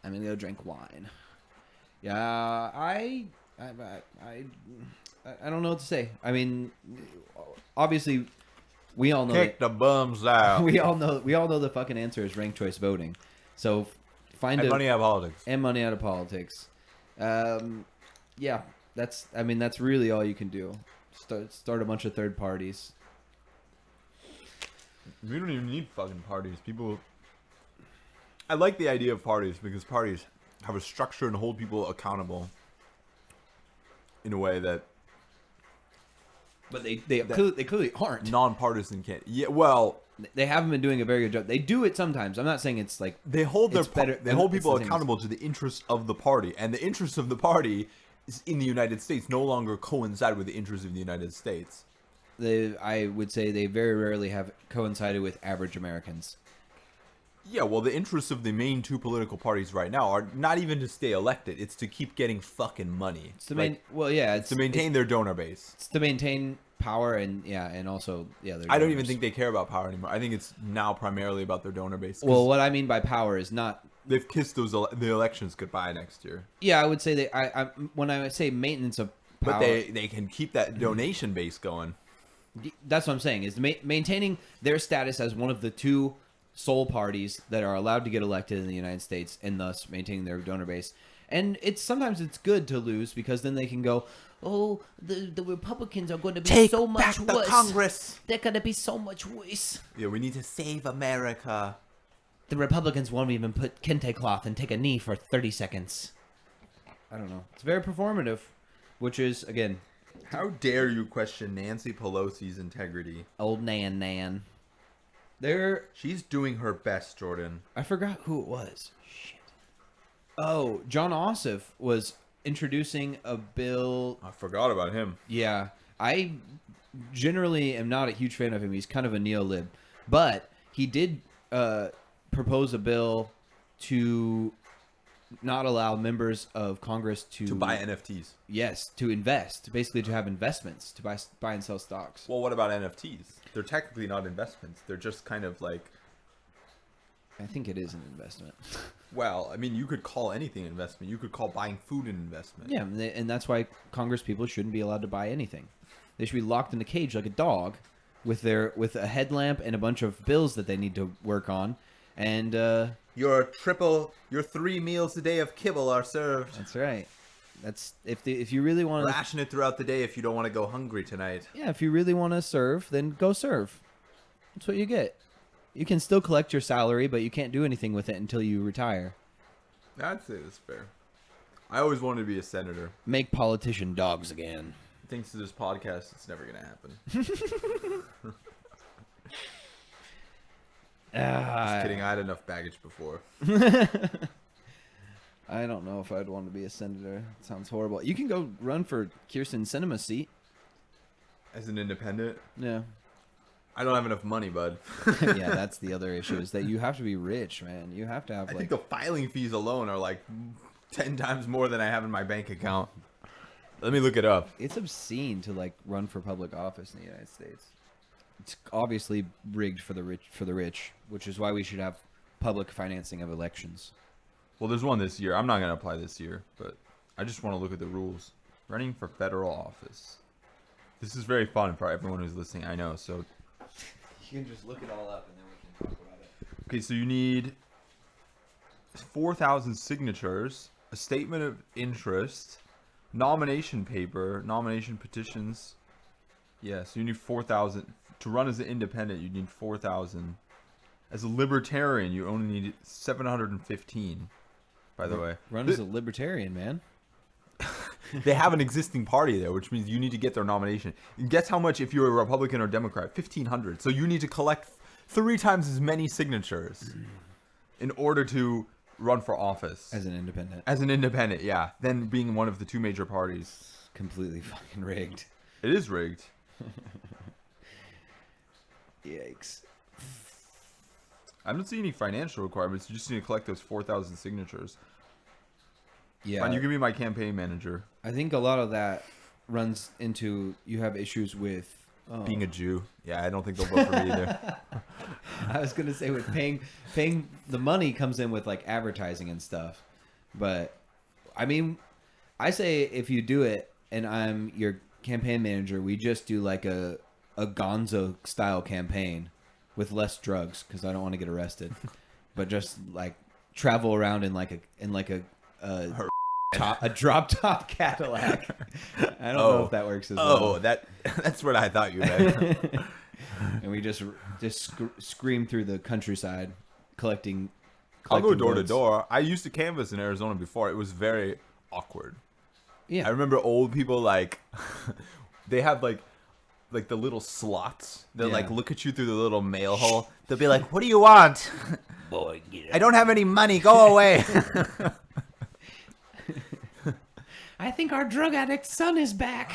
Speaker 1: I'm gonna go drink wine. Yeah, I don't know what to say. I mean, obviously, we all know
Speaker 2: Kick the bums out.
Speaker 1: we all know the fucking answer is ranked choice voting. So find
Speaker 2: And money out of politics.
Speaker 1: and money out of politics. Yeah, that's really all you can do. Start a bunch of third parties.
Speaker 2: We don't even need fucking parties. I like the idea of parties because parties have a structure and hold people accountable in a way that
Speaker 1: But they clearly aren't.
Speaker 2: nonpartisan can't. Yeah, well,
Speaker 1: They haven't been doing a very good job. They do it sometimes. I'm not saying it's like
Speaker 2: they hold
Speaker 1: it's better.
Speaker 2: they hold
Speaker 1: it's
Speaker 2: people
Speaker 1: the same as-
Speaker 2: accountable to the interests of the party, and the interests of the party is in the United States no longer coincide with the interests of the United States.
Speaker 1: I would say they very rarely have coincided with average Americans.
Speaker 2: Yeah, well, the interests of the main two political parties right now are not even to stay elected; it's to keep getting fucking money.
Speaker 1: It's to it's
Speaker 2: to maintain their donor base.
Speaker 1: It's to maintain power and also their
Speaker 2: I don't even
Speaker 1: donors.
Speaker 2: think they care about power anymore. I think it's now primarily about their donor base. 'Cause
Speaker 1: Well, what I mean by power is not.
Speaker 2: they've kissed the elections goodbye next year.
Speaker 1: Yeah, I would say that when I say maintenance of power,
Speaker 2: But they can keep that donation base going.
Speaker 1: that's what I'm saying is maintaining their status as one of the two sole parties that are allowed to get elected in the United States, and thus maintaining their donor base. And sometimes it's good to lose because then they can go, oh, the Republicans are going to be so much worse.
Speaker 2: Congress.
Speaker 1: They're going to be so much worse.
Speaker 2: Yeah, we need to save America.
Speaker 1: The Republicans won't even put kente cloth and take a knee for 30 seconds. I don't know. It's very performative, which is, again,
Speaker 2: How dare you question Nancy Pelosi's integrity?
Speaker 1: old Nan.
Speaker 2: She's doing her best, Jordan.
Speaker 1: I forgot who it was. Shit. Oh, John Ossoff was introducing a bill.
Speaker 2: I forgot about him.
Speaker 1: Yeah, I generally am not a huge fan of him. He's kind of a neo-lib. But he did propose a bill to not allow members of Congress
Speaker 2: To buy NFTs.
Speaker 1: Yes, to invest. Basically to have investments, to buy and sell stocks.
Speaker 2: Well, what about NFTs? They're technically not investments. They're just kind of like...
Speaker 1: I think it is an investment.
Speaker 2: Well, I mean, you could call anything an investment. You could call buying food an investment.
Speaker 1: Yeah, and that's why Congress people shouldn't be allowed to buy anything. They should be locked in a cage like a dog with a headlamp and a bunch of bills that they need to work on. And
Speaker 2: Your 3 meals a day of kibble are served.
Speaker 1: that's right. That's if you really want to
Speaker 2: Ration it throughout the day if you don't want to go hungry tonight.
Speaker 1: Yeah, if you really want to serve, then go serve. That's what you get. You can still collect your salary, but you can't do anything with it until you retire.
Speaker 2: I'd say that's fair. I always wanted to be a senator.
Speaker 1: Make politician dogs again.
Speaker 2: Thanks to this podcast, it's never going to happen. Just kidding, I had enough baggage before.
Speaker 1: I don't know if I'd want to be a senator. It sounds horrible. You can go run for Kirsten Sinema's seat.
Speaker 2: As an independent,
Speaker 1: Yeah.
Speaker 2: I don't have enough money, bud.
Speaker 1: Yeah, that's the other issue is that you have to be rich, man. You have to have
Speaker 2: I
Speaker 1: like
Speaker 2: think the filing fees alone are like 10 times more than I have in my bank account. Let me look it up.
Speaker 1: it's obscene to like run for public office in the United States. It's obviously rigged for the rich, which is why we should have public financing of elections.
Speaker 2: Well, there's one this year. I'm not going to apply this year, but I just want to look at the rules. Running for federal office. This is very fun for everyone who's listening, I know. So,
Speaker 1: You can just look it all up and then we can talk about it.
Speaker 2: okay, so you need 4,000 signatures, a statement of interest, nomination paper, nomination petitions. Yeah, so you need 4,000. To run as an independent, you need 4,000. As a libertarian, you only need 715, by the way.
Speaker 1: Run as a libertarian, man.
Speaker 2: They have an existing party there, which means you need to get their nomination. And guess how much if you're a Republican or Democrat? 1,500. So you need to collect 3 times as many signatures in order to run for office.
Speaker 1: As an independent.
Speaker 2: As an independent, yeah. Then being one of the 2 major parties.
Speaker 1: Completely fucking rigged.
Speaker 2: It is rigged.
Speaker 1: Yikes.
Speaker 2: I don't see any financial requirements. You just need to collect those 4,000 signatures.
Speaker 1: Yeah.
Speaker 2: Fine, you can be my campaign manager.
Speaker 1: I think a lot of that runs into you have issues with
Speaker 2: Being a Jew. Yeah, I don't think they'll vote for me either.
Speaker 1: I was gonna say with paying the money comes in with like advertising and stuff, but I mean, I say if you do it and I'm your campaign manager, we just do like a Gonzo style campaign with less drugs because I don't want to get arrested, but just like travel around in like a drop top Cadillac. I don't know if that works as well.
Speaker 2: Oh, that's what I thought you meant.
Speaker 1: And we just scream through the countryside collecting
Speaker 2: I'll go
Speaker 1: collecting
Speaker 2: door to
Speaker 1: votes.
Speaker 2: door. I used to canvass in Arizona before. It was very awkward.
Speaker 1: Yeah.
Speaker 2: I remember old people like they have like the little slots. They'll like
Speaker 1: Yeah.
Speaker 2: look at you through the little mail hole. They'll be like, "What do you want?
Speaker 3: Boy, get
Speaker 2: I don't have any money. Go away."
Speaker 1: I think our drug addict's son is back.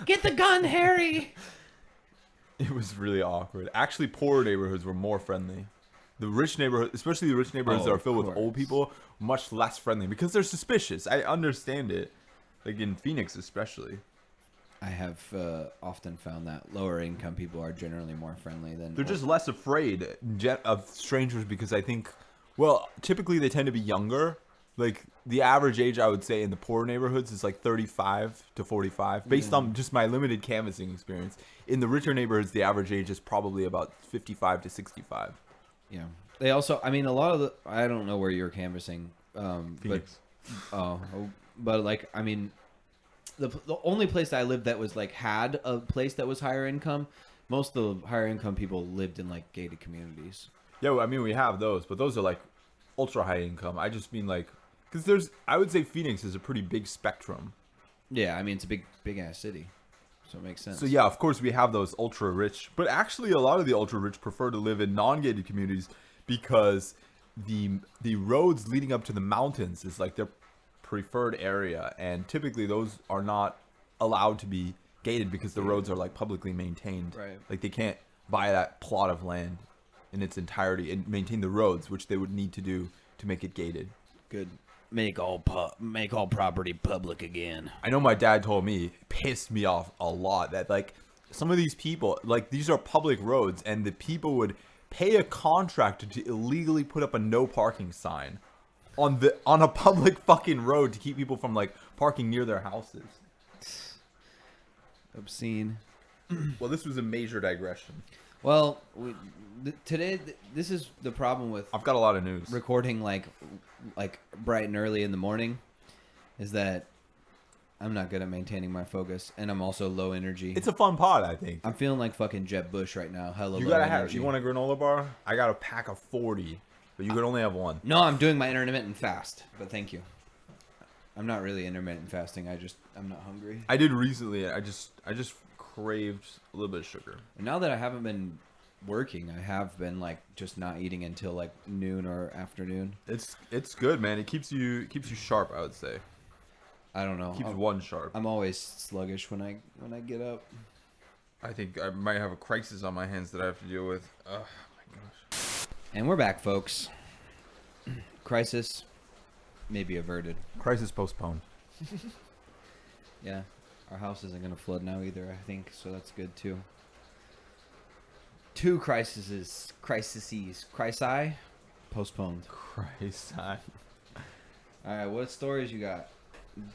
Speaker 1: Get the gun, Harry.
Speaker 2: It was really awkward. Actually, poorer neighborhoods were more friendly. The rich neighborhood, especially the rich neighborhoods
Speaker 1: Oh,
Speaker 2: that are
Speaker 1: of
Speaker 2: filled with
Speaker 1: course.
Speaker 2: old people, much less friendly because they're suspicious. I understand it. Like in Phoenix, especially.
Speaker 1: I have often found that lower income people are generally more friendly than
Speaker 2: They're just less afraid of strangers because I think, well, typically they tend to be younger. Like the average age, I would say, in the poorer neighborhoods is like 35 to 45, based on just my limited canvassing experience. In the richer neighborhoods, the average age is probably about 55 to 65.
Speaker 1: Yeah. They also, I mean, a lot of the, I don't know where you're canvassing,
Speaker 2: Phoenix.
Speaker 1: but like, I mean, the only place I lived that was like had a place that was higher income, most of the higher income people lived in like gated communities.
Speaker 2: Yeah, well, I mean, we have those, but those are like ultra high income. I just mean like, because I would say Phoenix is a pretty big spectrum.
Speaker 1: Yeah, I mean, it's a big ass city, so it makes sense.
Speaker 2: So yeah, of course we have those ultra rich, but actually a lot of the ultra rich prefer to live in non-gated communities because the roads leading up to the mountains is like their preferred area, and typically those are not allowed to be gated because the roads are like publicly maintained.
Speaker 1: Right.
Speaker 2: Like they can't buy that plot of land in its entirety and maintain the roads, which they would need to do to make it gated.
Speaker 1: Good.
Speaker 3: Make all property public again.
Speaker 2: I know my dad told me, it pissed me off a lot, that like some of these people, like these are public roads and the people would pay a contractor to illegally put up a no parking sign on a public fucking road to keep people from like parking near their houses.
Speaker 1: Obscene.
Speaker 2: Well, this was a major digression.
Speaker 1: Well, today this is the problem with
Speaker 2: I've got a lot of news.
Speaker 1: recording like bright and early in the morning, is that I'm not good at maintaining my focus, and I'm also low energy.
Speaker 2: It's a fun pod, I think.
Speaker 1: I'm feeling like fucking Jeb Bush right now. Hella
Speaker 2: You
Speaker 1: low
Speaker 2: gotta
Speaker 1: energy.
Speaker 2: you want a granola bar? I got a pack of 40, but you could only have one.
Speaker 1: No, I'm doing my intermittent fast, but thank you. I'm not really intermittent fasting. I'm not hungry.
Speaker 2: I did recently. I just craved a little bit of sugar.
Speaker 1: And now that I haven't been working, I have been like just not eating until like noon or afternoon.
Speaker 2: It's good, man. It keeps you sharp, I would say.
Speaker 1: I don't know.
Speaker 2: Keeps one sharp.
Speaker 1: I'm always sluggish when I get up.
Speaker 2: I think I might have a crisis on my hands that I have to deal with. Oh my gosh.
Speaker 1: And we're back, folks. Crisis may be averted.
Speaker 2: Crisis postponed.
Speaker 1: Yeah. Our house isn't going to flood now either, I think, so that's good too. Two crises, postponed.
Speaker 2: Christ.
Speaker 1: All right, what stories you got,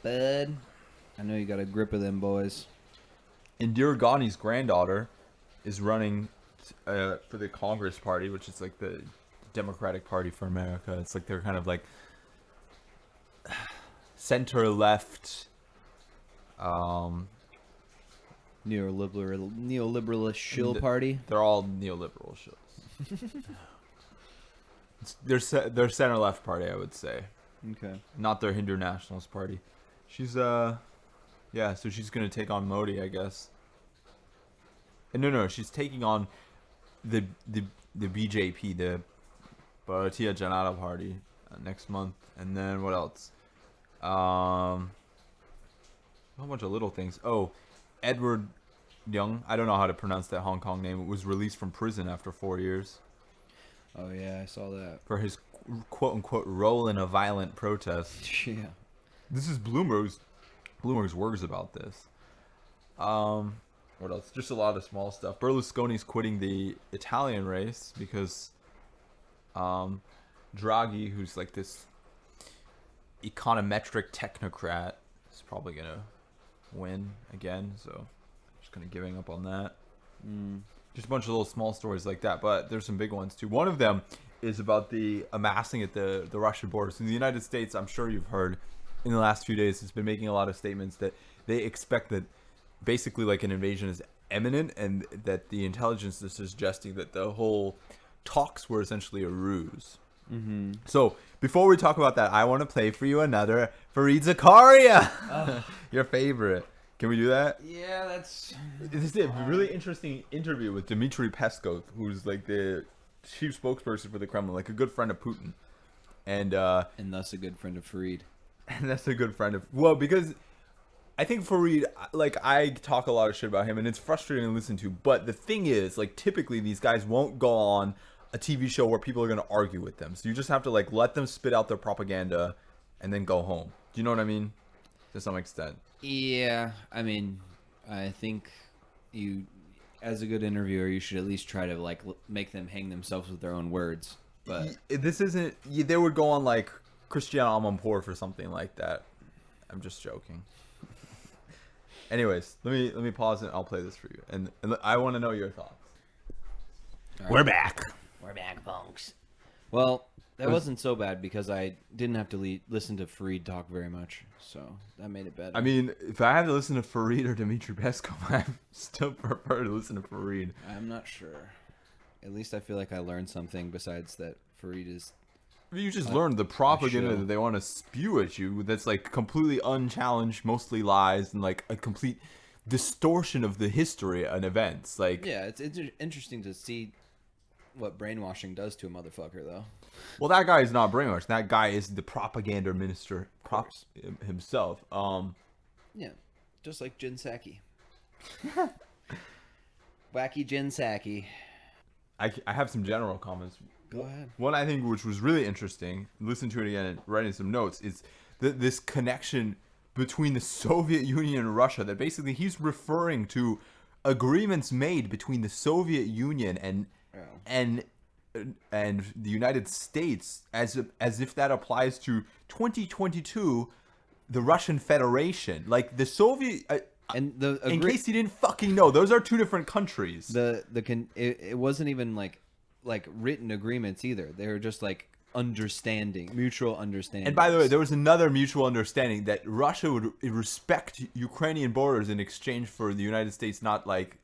Speaker 1: bud? I know you got a grip of them boys.
Speaker 2: Indira Gandhi's granddaughter is running for the Congress Party, which is like the Democratic Party for America. It's like they're kind of like center left.
Speaker 1: Neoliberalist shill party.
Speaker 2: They're all neoliberal shills. They're center left party, I would say.
Speaker 1: Okay.
Speaker 2: Not their Hindu nationalist party. She's yeah, so she's gonna take on Modi, I guess. And no, she's taking on the BJP, the Bharatiya Janata Party, next month. And then what else? A whole bunch of little things. Oh, Edward Young, I don't know how to pronounce that Hong Kong name, was released from prison after 4 years
Speaker 1: Oh yeah, I saw that.
Speaker 2: for his quote unquote role in a violent protest.
Speaker 1: Yeah.
Speaker 2: This is Bloomberg's words about this. What else? Just a lot of small stuff. Berlusconi's quitting the Italian race because Draghi, who's like this econometric technocrat, is probably gonna win again. So just kind of giving up on that. Just a bunch of little small stories like that, but there's some big ones too. One of them is about the amassing at the Russian border. So in the United States, I'm sure you've heard in the last few days, has been making a lot of statements that they expect that basically like an invasion is imminent, and that the intelligence is suggesting that the whole talks were essentially a ruse. Mm-hmm. So before we talk about that, I want to play for you another Fareed Zakaria, your favorite. Can we do that?
Speaker 1: Yeah, that's.
Speaker 2: This is a really interesting interview with Dmitry Peskov, who's like the chief spokesperson for the Kremlin, like a good friend of Putin, and
Speaker 1: thus a good friend of Fareed.
Speaker 2: And that's a good friend of because I think Fareed, like I talk a lot of shit about him, and it's frustrating to listen to. But the thing is, like typically these guys won't go on a TV show where people are going to argue with them. So you just have to like let them spit out their propaganda and then go home. Do you know what I mean? To some extent.
Speaker 1: Yeah, I mean, I think you, as a good interviewer, you should at least try to like make them hang themselves with their own words. But
Speaker 2: this isn't. They would go on like Christian Amanpour for something like that. I'm just joking. Anyways, let me pause and I'll play this for you, and I want to know your thoughts.
Speaker 1: Right.
Speaker 3: We're back. We're back, folks.
Speaker 1: Well, that wasn't so bad because I didn't have to listen to Fareed talk very much, so that made it better.
Speaker 2: I mean, if I have to listen to Fareed or Dmitry Peskov, I still prefer to listen to Fareed.
Speaker 1: I'm not sure. At least I feel like I learned something besides that Fareed is.
Speaker 2: You just learned the propaganda that they want to spew at you that's like completely unchallenged, mostly lies, and like a complete distortion of the history and events. Like,
Speaker 1: yeah, it's interesting to see what brainwashing does to a motherfucker, though.
Speaker 2: Well, that guy is not brainwashed. That guy is the propaganda minister himself.
Speaker 1: Yeah, just like Jin Saki. Wacky Jin Saki.
Speaker 2: I have some general comments.
Speaker 1: Go ahead.
Speaker 2: One I think which was really interesting, listen to it again and writing some notes, is this connection between the Soviet Union and Russia, that basically he's referring to agreements made between the Soviet Union and the United States as if that applies to 2022 the Russian Federation. Like the Soviet
Speaker 1: and
Speaker 2: in case you didn't fucking know, those are two different countries.
Speaker 1: It wasn't even like written agreements either. They were just like mutual understanding.
Speaker 2: And by the way, there was another mutual understanding that Russia would respect Ukrainian borders in exchange for the United States not like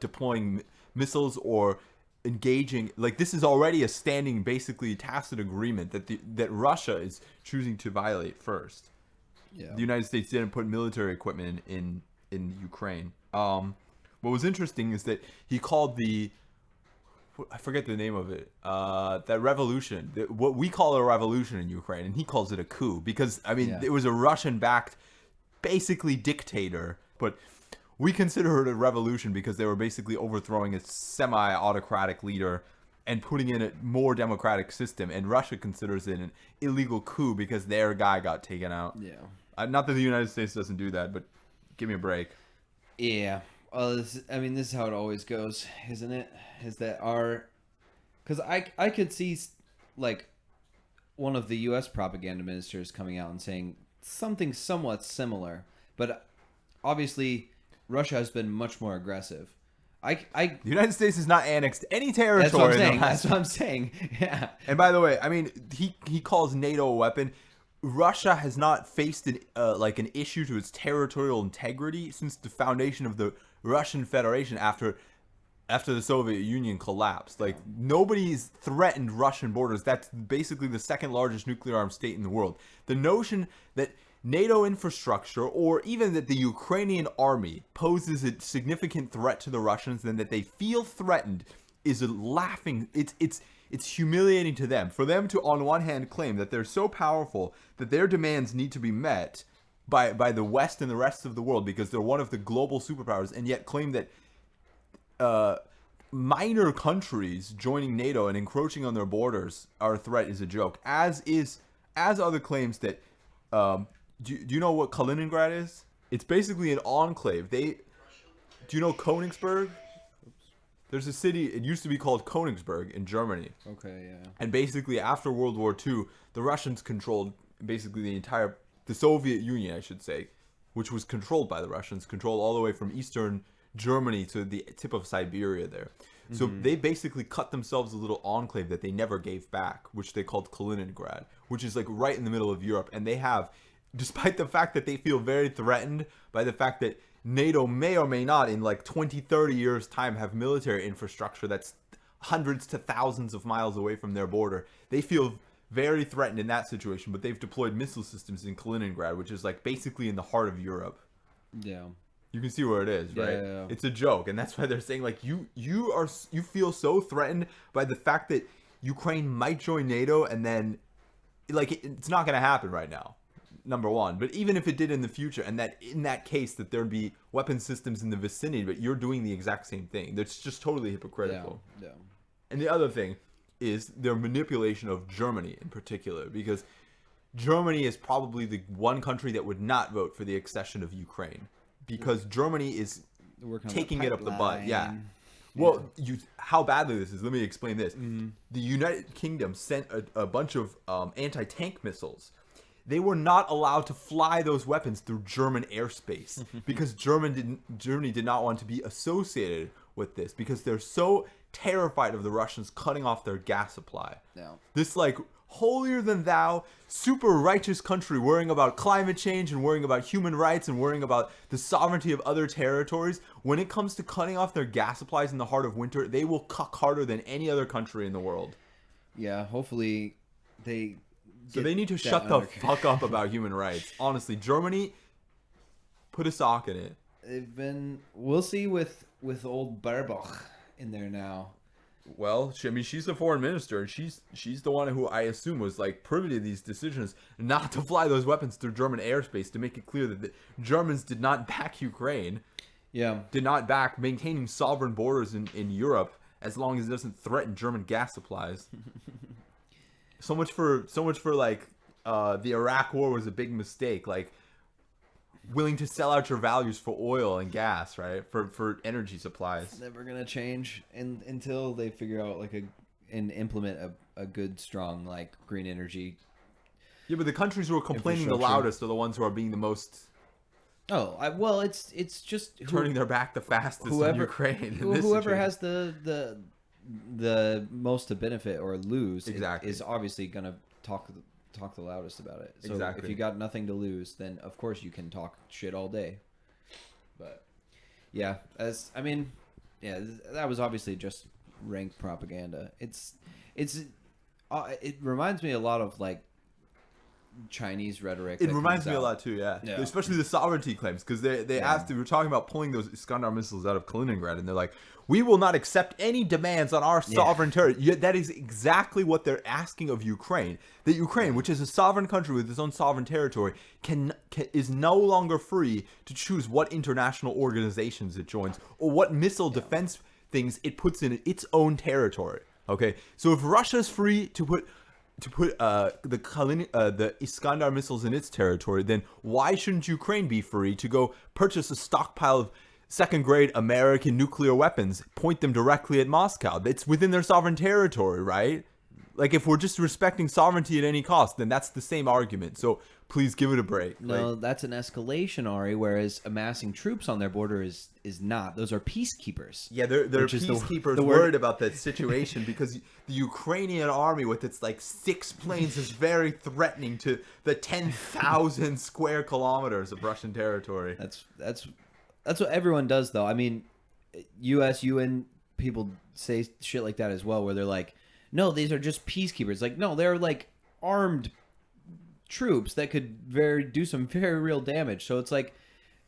Speaker 2: deploying missiles or engaging. Like this is already a standing, basically tacit agreement that Russia is choosing to violate first. Yeah. The United States didn't put military equipment in Ukraine. What was interesting is that he called I forget the name of it. That revolution, what we call a revolution in Ukraine, and he calls it a coup because I mean it was a Russian-backed, basically dictator, but we consider it a revolution because they were basically overthrowing a semi-autocratic leader and putting in a more democratic system. And Russia considers it an illegal coup because their guy got taken out.
Speaker 1: Yeah.
Speaker 2: Not that the United States doesn't do that, but give me a break.
Speaker 1: Yeah. Well, this is how it always goes, isn't it? Is that because I could see like one of the U.S. propaganda ministers coming out and saying something somewhat similar, but obviously Russia has been much more aggressive. The
Speaker 2: United States has not annexed any territory.
Speaker 1: That's what I'm saying. Yeah.
Speaker 2: And by the way, I mean he calls NATO a weapon. Russia has not faced an issue to its territorial integrity since the foundation of the Russian Federation after the Soviet Union collapsed. Like nobody's threatened Russian borders. That's basically the second largest nuclear armed state in the world. The notion that NATO infrastructure or even that the Ukrainian army poses a significant threat to the Russians and that they feel threatened is it's humiliating to them. For them to on one hand claim that they're so powerful that their demands need to be met by the West and the rest of the world because they're one of the global superpowers, and yet claim that minor countries joining NATO and encroaching on their borders are a threat is a joke. As are the claims that do you know what Kaliningrad is? It's basically an enclave. Do you know Königsberg? There's a city, it used to be called Königsberg in Germany.
Speaker 1: Okay, yeah.
Speaker 2: And basically after World War II, the Russians controlled basically the Soviet Union, I should say, which was controlled by the Russians, controlled all the way from eastern Germany to the tip of Siberia there. So they basically cut themselves a little enclave that they never gave back, which they called Kaliningrad, which is like right in the middle of Europe. And they have, despite the fact that they feel very threatened by the fact that NATO may or may not in like 20, 30 years time have military infrastructure that's hundreds to thousands of miles away from their border. They feel very threatened in that situation, but they've deployed missile systems in Kaliningrad, which is like basically in the heart of Europe.
Speaker 1: Yeah.
Speaker 2: You can see where it is, right?
Speaker 1: Yeah.
Speaker 2: It's a joke, and that's why they're saying like you feel so threatened by the fact that Ukraine might join NATO, and then like it's not going to happen right now. Number one, but even if it did in the future, and that in that case that there'd be weapon systems in the vicinity, but you're doing the exact same thing. That's just totally hypocritical.
Speaker 1: Yeah.
Speaker 2: And the other thing is their manipulation of Germany in particular, because Germany is probably the one country that would not vote for the accession of Ukraine, because Germany is taking it up the butt. Yeah. Well, how badly this is, let me explain this. The United Kingdom sent a bunch of anti-tank missiles. They were not allowed to fly those weapons through German airspace because Germany did not want to be associated with this, because they're so terrified of the Russians cutting off their gas supply.
Speaker 1: Yeah.
Speaker 2: This like holier than thou, super righteous country worrying about climate change and worrying about human rights and worrying about the sovereignty of other territories, when it comes to cutting off their gas supplies in the heart of winter, they will cuck harder than any other country in the world.
Speaker 1: Yeah, hopefully they...
Speaker 2: So they need to shut the fuck up about human rights. Honestly, Germany, put a sock in it.
Speaker 1: They've been... We'll see with old Baerbock in there now.
Speaker 2: Well, I mean, she's the foreign minister, and she's the one who I assume was like privy to these decisions not to fly those weapons through German airspace, to make it clear that the Germans did not back Ukraine.
Speaker 1: Yeah.
Speaker 2: Did not back maintaining sovereign borders in Europe as long as it doesn't threaten German gas supplies. So much for like the Iraq War was a big mistake. Like, willing to sell out your values for oil and gas, right? For energy supplies.
Speaker 1: It's never gonna change until they figure out like and implement a good, strong like green energy.
Speaker 2: Yeah, but the countries who are complaining the loudest are the ones who are being the most.
Speaker 1: Oh, well, it's just
Speaker 2: turning their back the fastest on Ukraine.
Speaker 1: Whoever has the most to benefit or lose is obviously gonna talk the loudest about it. So if you got nothing to lose, then of course you can talk shit all day. But yeah, that was obviously just rank propaganda. It reminds me a lot of like Chinese rhetoric.
Speaker 2: It reminds me a lot too, yeah. Especially the sovereignty claims, because they asked, we were talking about pulling those Iskander missiles out of Kaliningrad, and they're like, we will not accept any demands on our sovereign territory. Yet that is exactly what they're asking of Ukraine. That Ukraine, which is a sovereign country with its own sovereign territory, is no longer free to choose what international organizations it joins or what missile defense things it puts in its own territory. Okay, so if Russia's free to put the Iskander missiles in its territory, then why shouldn't Ukraine be free to go purchase a stockpile of second-grade American nuclear weapons, point them directly at Moscow? It's within their sovereign territory, right? Like, if we're just respecting sovereignty at any cost, then that's the same argument. So please give it a break.
Speaker 1: No, that's an escalation, Ari, whereas amassing troops on their border is not. Those are peacekeepers.
Speaker 2: Yeah, they're peacekeepers worried about that situation, because the Ukrainian army with its like 6 planes is very threatening to the 10,000 square kilometers of Russian territory.
Speaker 1: That's what everyone does, though. I mean, U.S. UN people say shit like that as well, where they're like, no, these are just peacekeepers. Like, no, they're like armed troops that could do some very real damage. So it's like,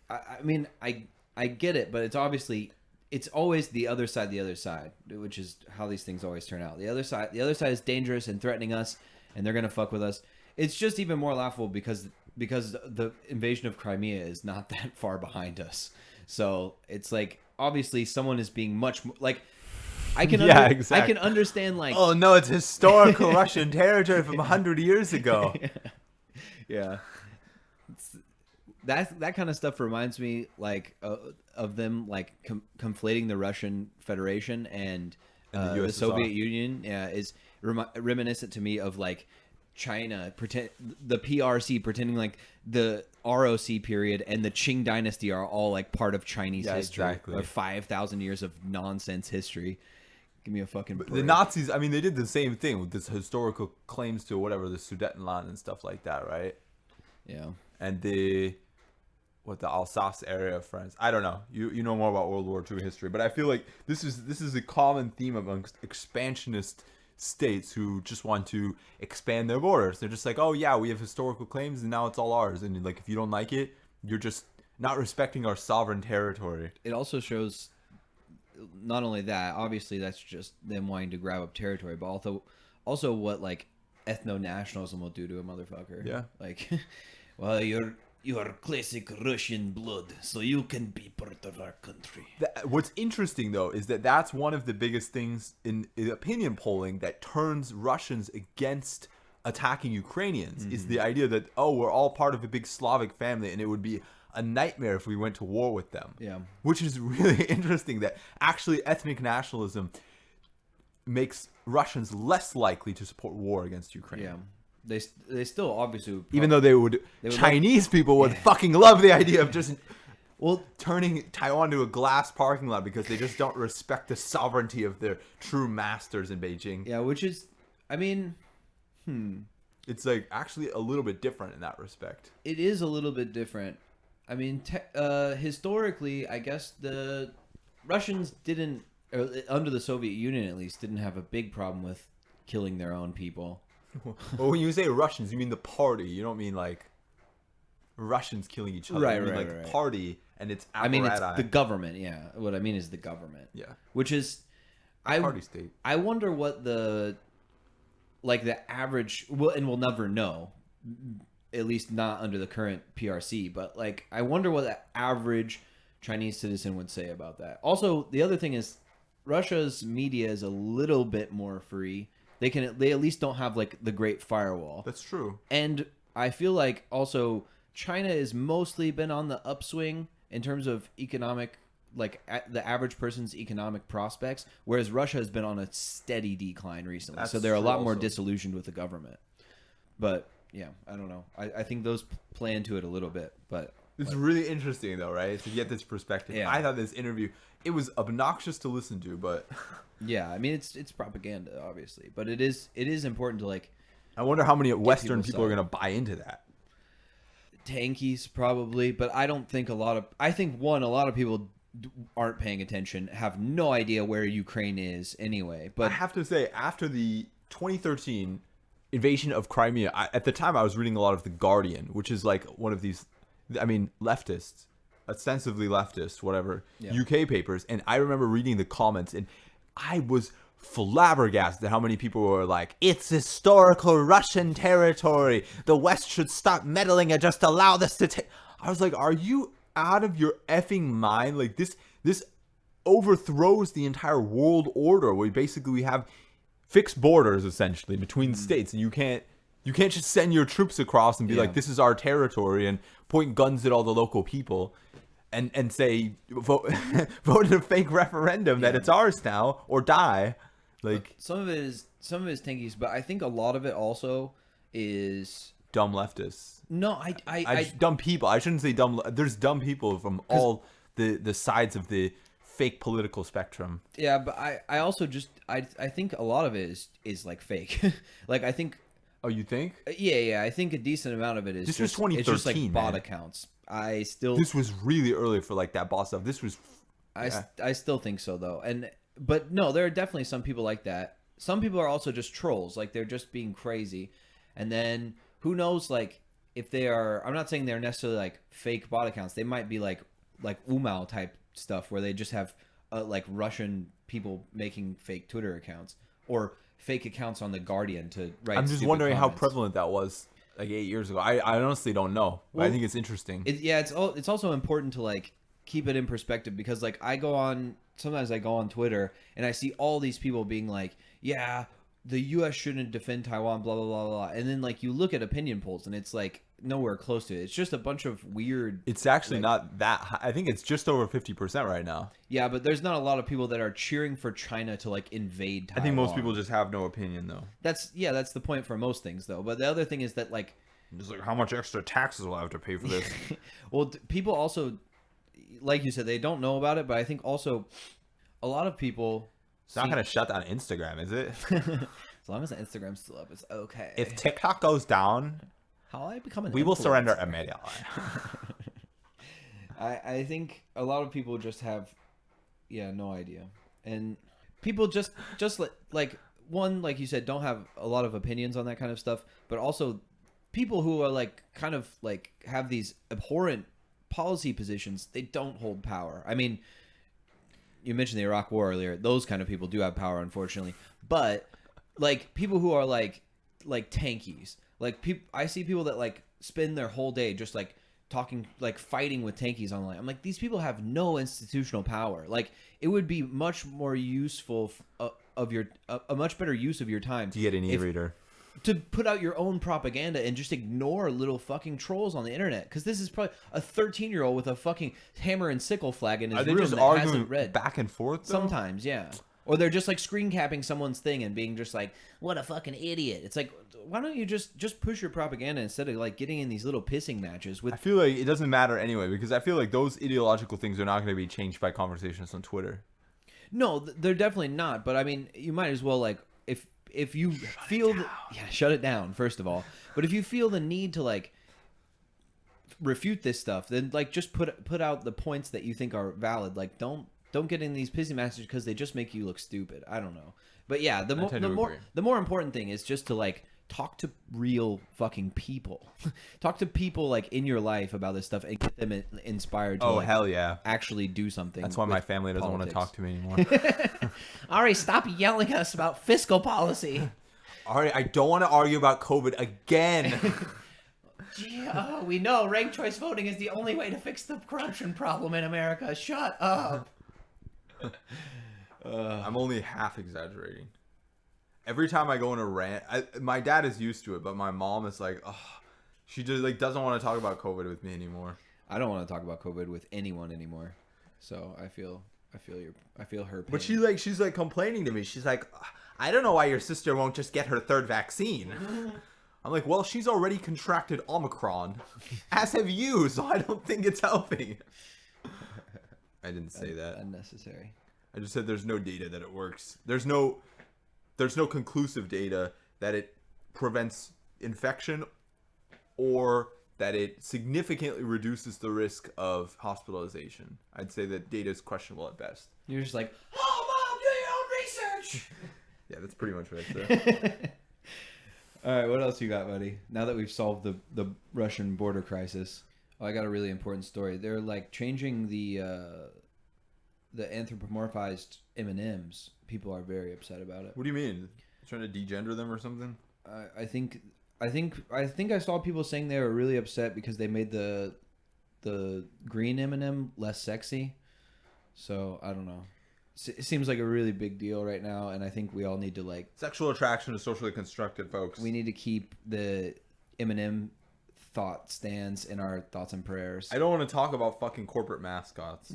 Speaker 1: I mean, I get it, but it's always the other side, which is how these things always turn out. The other side is dangerous and threatening us, and they're gonna fuck with us. It's just even more laughable because the invasion of Crimea is not that far behind us. So it's like, obviously someone is being much more like, I can understand like,
Speaker 2: oh no, it's historical Russian territory from 100 years ago.
Speaker 1: Yeah. That kind of stuff reminds me like of them like conflating the Russian Federation and the Soviet Union. Yeah, is reminiscent to me of like China the PRC pretending like the ROC period and the Qing dynasty are all like part of Chinese history.
Speaker 2: Exactly.
Speaker 1: Or 5,000 years of nonsense history. Give me a fucking break.
Speaker 2: The Nazis, I mean, they did the same thing with this historical claims to whatever, the Sudetenland and stuff like that, right?
Speaker 1: Yeah.
Speaker 2: And the the Alsace area of France. I don't know. You know more about World War II history, but I feel like this is a common theme amongst expansionist states who just want to expand their borders. They're just like, oh yeah, we have historical claims and now it's all ours. And like, if you don't like it, you're just not respecting our sovereign territory.
Speaker 1: It also shows not only that, obviously that's just them wanting to grab up territory, but also what like ethno-nationalism will do to a motherfucker.
Speaker 2: Yeah.
Speaker 1: Like, well, you're classic Russian blood, so you can be part of our country.
Speaker 2: What's interesting, though, is that that's one of the biggest things in opinion polling that turns Russians against attacking Ukrainians, is the idea that, oh, we're all part of a big Slavic family, and it would be a nightmare if we went to war with them.
Speaker 1: Yeah.
Speaker 2: Which is really interesting, that actually ethnic nationalism makes Russians less likely to support war against Ukraine.
Speaker 1: Yeah. They still obviously would
Speaker 2: Even though they would Chinese people would fucking love the idea of just turning Taiwan to a glass parking lot because they just don't respect the sovereignty of their true masters in Beijing.
Speaker 1: Yeah, which is, I mean,
Speaker 2: It's like actually a little bit different in that respect.
Speaker 1: it is a little bit different. I mean, historically, I guess the Russians didn't, or under the Soviet Union at least, didn't have a big problem with killing their own people.
Speaker 2: Well, when you say Russians, you mean the party. You don't mean like Russians killing each other.
Speaker 1: Right,
Speaker 2: you mean
Speaker 1: right,
Speaker 2: like
Speaker 1: right.
Speaker 2: the party and its apparatus.
Speaker 1: I mean, it's the government. Yeah, what I mean is the government.
Speaker 2: Yeah.
Speaker 1: Which is,
Speaker 2: Party state.
Speaker 1: I wonder what the average. Well, and we'll never know. At least not under the current PRC. But like, I wonder what the average Chinese citizen would say about that. Also, the other thing is, Russia's media is a little bit more free. They at least don't have like the Great Firewall.
Speaker 2: That's true.
Speaker 1: And I feel like also China has mostly been on the upswing in terms of economic, like the average person's economic prospects, whereas Russia has been on a steady decline recently.
Speaker 2: That's
Speaker 1: so they're a
Speaker 2: true
Speaker 1: lot more
Speaker 2: also.
Speaker 1: disillusioned with the government. But yeah, I don't know. I think those play into it a little bit. But
Speaker 2: It's really interesting though, right? To get this perspective.
Speaker 1: Yeah.
Speaker 2: I thought this interview, it was obnoxious to listen to, but
Speaker 1: yeah, I mean it's propaganda obviously, but it is important to like
Speaker 2: I wonder how many Western
Speaker 1: people's
Speaker 2: people are
Speaker 1: side.
Speaker 2: going to buy into that.
Speaker 1: tankies probably, but I don't think a lot of people aren't paying attention, have no idea where Ukraine is anyway.
Speaker 2: I
Speaker 1: But
Speaker 2: have to say, after the 2013 invasion of Crimea, at the time I was reading a lot of The Guardian, which is like one of these, I mean, leftists, ostensibly leftist, whatever,
Speaker 1: Yeah.
Speaker 2: UK papers. And I remember reading the comments, and I was flabbergasted at how many people were like, it's historical Russian territory. The West should stop meddling and just allow this to take. I was like, are you out of your effing mind? Like this overthrows the entire world order. We have fixed borders essentially between the states, and you can't just send your troops across and be
Speaker 1: Yeah.
Speaker 2: like, this is our territory, and point guns at all the local people and say vote in a fake referendum that it's ours now or die. Like,
Speaker 1: some of it is tankies, but I think a lot of it also is
Speaker 2: dumb leftists.
Speaker 1: no.
Speaker 2: Dumb people. I shouldn't say dumb. There's dumb people from all the sides of the fake political spectrum.
Speaker 1: Yeah, but I also just I think a lot of it is like fake. Like I think
Speaker 2: Oh, you think?
Speaker 1: yeah, I think a decent amount of it is
Speaker 2: This was
Speaker 1: just, it's just like
Speaker 2: 2013,
Speaker 1: bot
Speaker 2: man.
Speaker 1: accounts. I still
Speaker 2: This was really early for like that boss stuff. This was.
Speaker 1: I still think so though. But no, there are definitely some people like that. Some people are also just trolls, like they're just being crazy. And then who knows, like if they are, I'm not saying they're necessarily like fake bot accounts. They might be like Umao type stuff where they just have like Russian people making fake Twitter accounts or fake accounts on The Guardian to write.
Speaker 2: I'm just
Speaker 1: stupid
Speaker 2: wondering
Speaker 1: comments.
Speaker 2: how prevalent that was like 8 years ago. I honestly don't know. But I
Speaker 1: Well,
Speaker 2: think it's interesting.
Speaker 1: It's also important to like keep it in perspective because like sometimes I go on Twitter and I see all these people being like, yeah, the U.S. shouldn't defend Taiwan, blah blah blah blah, and then like you look at opinion polls and it's like nowhere close to it. It's just a bunch of weird.
Speaker 2: It's actually not that high. I think it's just over 50% right now.
Speaker 1: Yeah, but there's not a lot of people that are cheering for China to like invade Taiwan.
Speaker 2: I think most people just have no opinion though.
Speaker 1: That's the point for most things though. But the other thing is that like,
Speaker 2: Just like, how much extra taxes will I have to pay for this?
Speaker 1: well, people also, like you said, they don't know about it. But I think also, a lot of people.
Speaker 2: It's not going to shut down Instagram, is it?
Speaker 1: As long as the Instagram's still up, it's okay.
Speaker 2: If TikTok goes down,
Speaker 1: How I become an
Speaker 2: we will
Speaker 1: influencer.
Speaker 2: surrender immediately.
Speaker 1: I think a lot of people just have, no idea, and people just like one, like you said, don't have a lot of opinions on that kind of stuff, but also people who are like kind of like have these abhorrent policy positions. They don't hold power. I mean, you mentioned the Iraq War earlier. Those kind of people do have power, unfortunately, but like people who are like tankies, like people, I see people that like spend their whole day just like talking, like fighting with tankies online. I'm like, these people have no institutional power. Like, it would be much more useful of your a much better use of your time
Speaker 2: To get an e-reader.
Speaker 1: to put out your own propaganda and just ignore little fucking trolls on the internet. Because this is probably a 13-year-old with a fucking hammer and sickle flag in his
Speaker 2: Are they
Speaker 1: room
Speaker 2: just
Speaker 1: that
Speaker 2: arguing
Speaker 1: hasn't read.
Speaker 2: back and forth, though?
Speaker 1: Sometimes, yeah. Or they're just like screen capping someone's thing and being just like, what a fucking idiot. It's like, why don't you just push your propaganda instead of like getting in these little pissing matches with.
Speaker 2: I feel like it doesn't matter anyway, because I feel like those ideological things are not going to be changed by conversations on Twitter.
Speaker 1: No, they're definitely not. But I mean, you might as well, like, if you feel shut it down, first of all. But if you feel the need to like refute this stuff, then like just put out the points that you think are valid. Like, don't get in these pissy matches because they just make you look stupid. I don't know. But yeah, the more important thing is just to like talk to real fucking people. Talk to people like in your life about this stuff and get them inspired to
Speaker 2: Hell yeah.
Speaker 1: actually do something.
Speaker 2: That's why my family doesn't want to talk to me anymore.
Speaker 1: Ari, stop yelling at us about fiscal policy.
Speaker 2: Ari, I don't want to argue about COVID again.
Speaker 1: Gee, we know ranked choice voting is the only way to fix the corruption problem in America. Shut up.
Speaker 2: I'm only half exaggerating. Every time I go in a rant, my dad is used to it, but my mom is like, oh, she just like doesn't want to talk about COVID with me anymore.
Speaker 1: I don't want to talk about COVID with anyone anymore. So I feel her pain.
Speaker 2: But she's like complaining to me. She's like, I don't know why your sister won't just get her third vaccine. I'm like, well, she's already contracted Omicron, as have you, so I don't think it's helping. I didn't say that.
Speaker 1: Unnecessary.
Speaker 2: I just said there's no data that it works. There's no conclusive data that it prevents infection or that it significantly reduces the risk of hospitalization. I'd say that data is questionable at best.
Speaker 1: You're just like, oh, Mom, do your own research.
Speaker 2: Yeah, that's pretty much what I said.
Speaker 1: All right, what else you got, buddy? Now that we've solved the Russian border crisis, I got a really important story. They're like changing the anthropomorphized M&Ms. People are very upset about it.
Speaker 2: What do you mean? Trying to degender them or something?
Speaker 1: I think I saw people saying they were really upset because they made the green M&M less sexy. So I don't know. It seems like a really big deal right now, and I think we all need to like.
Speaker 2: Sexual attraction is socially constructed, folks.
Speaker 1: We need to keep the M&M thought stands in our thoughts and prayers.
Speaker 2: I don't want to talk about fucking corporate mascots.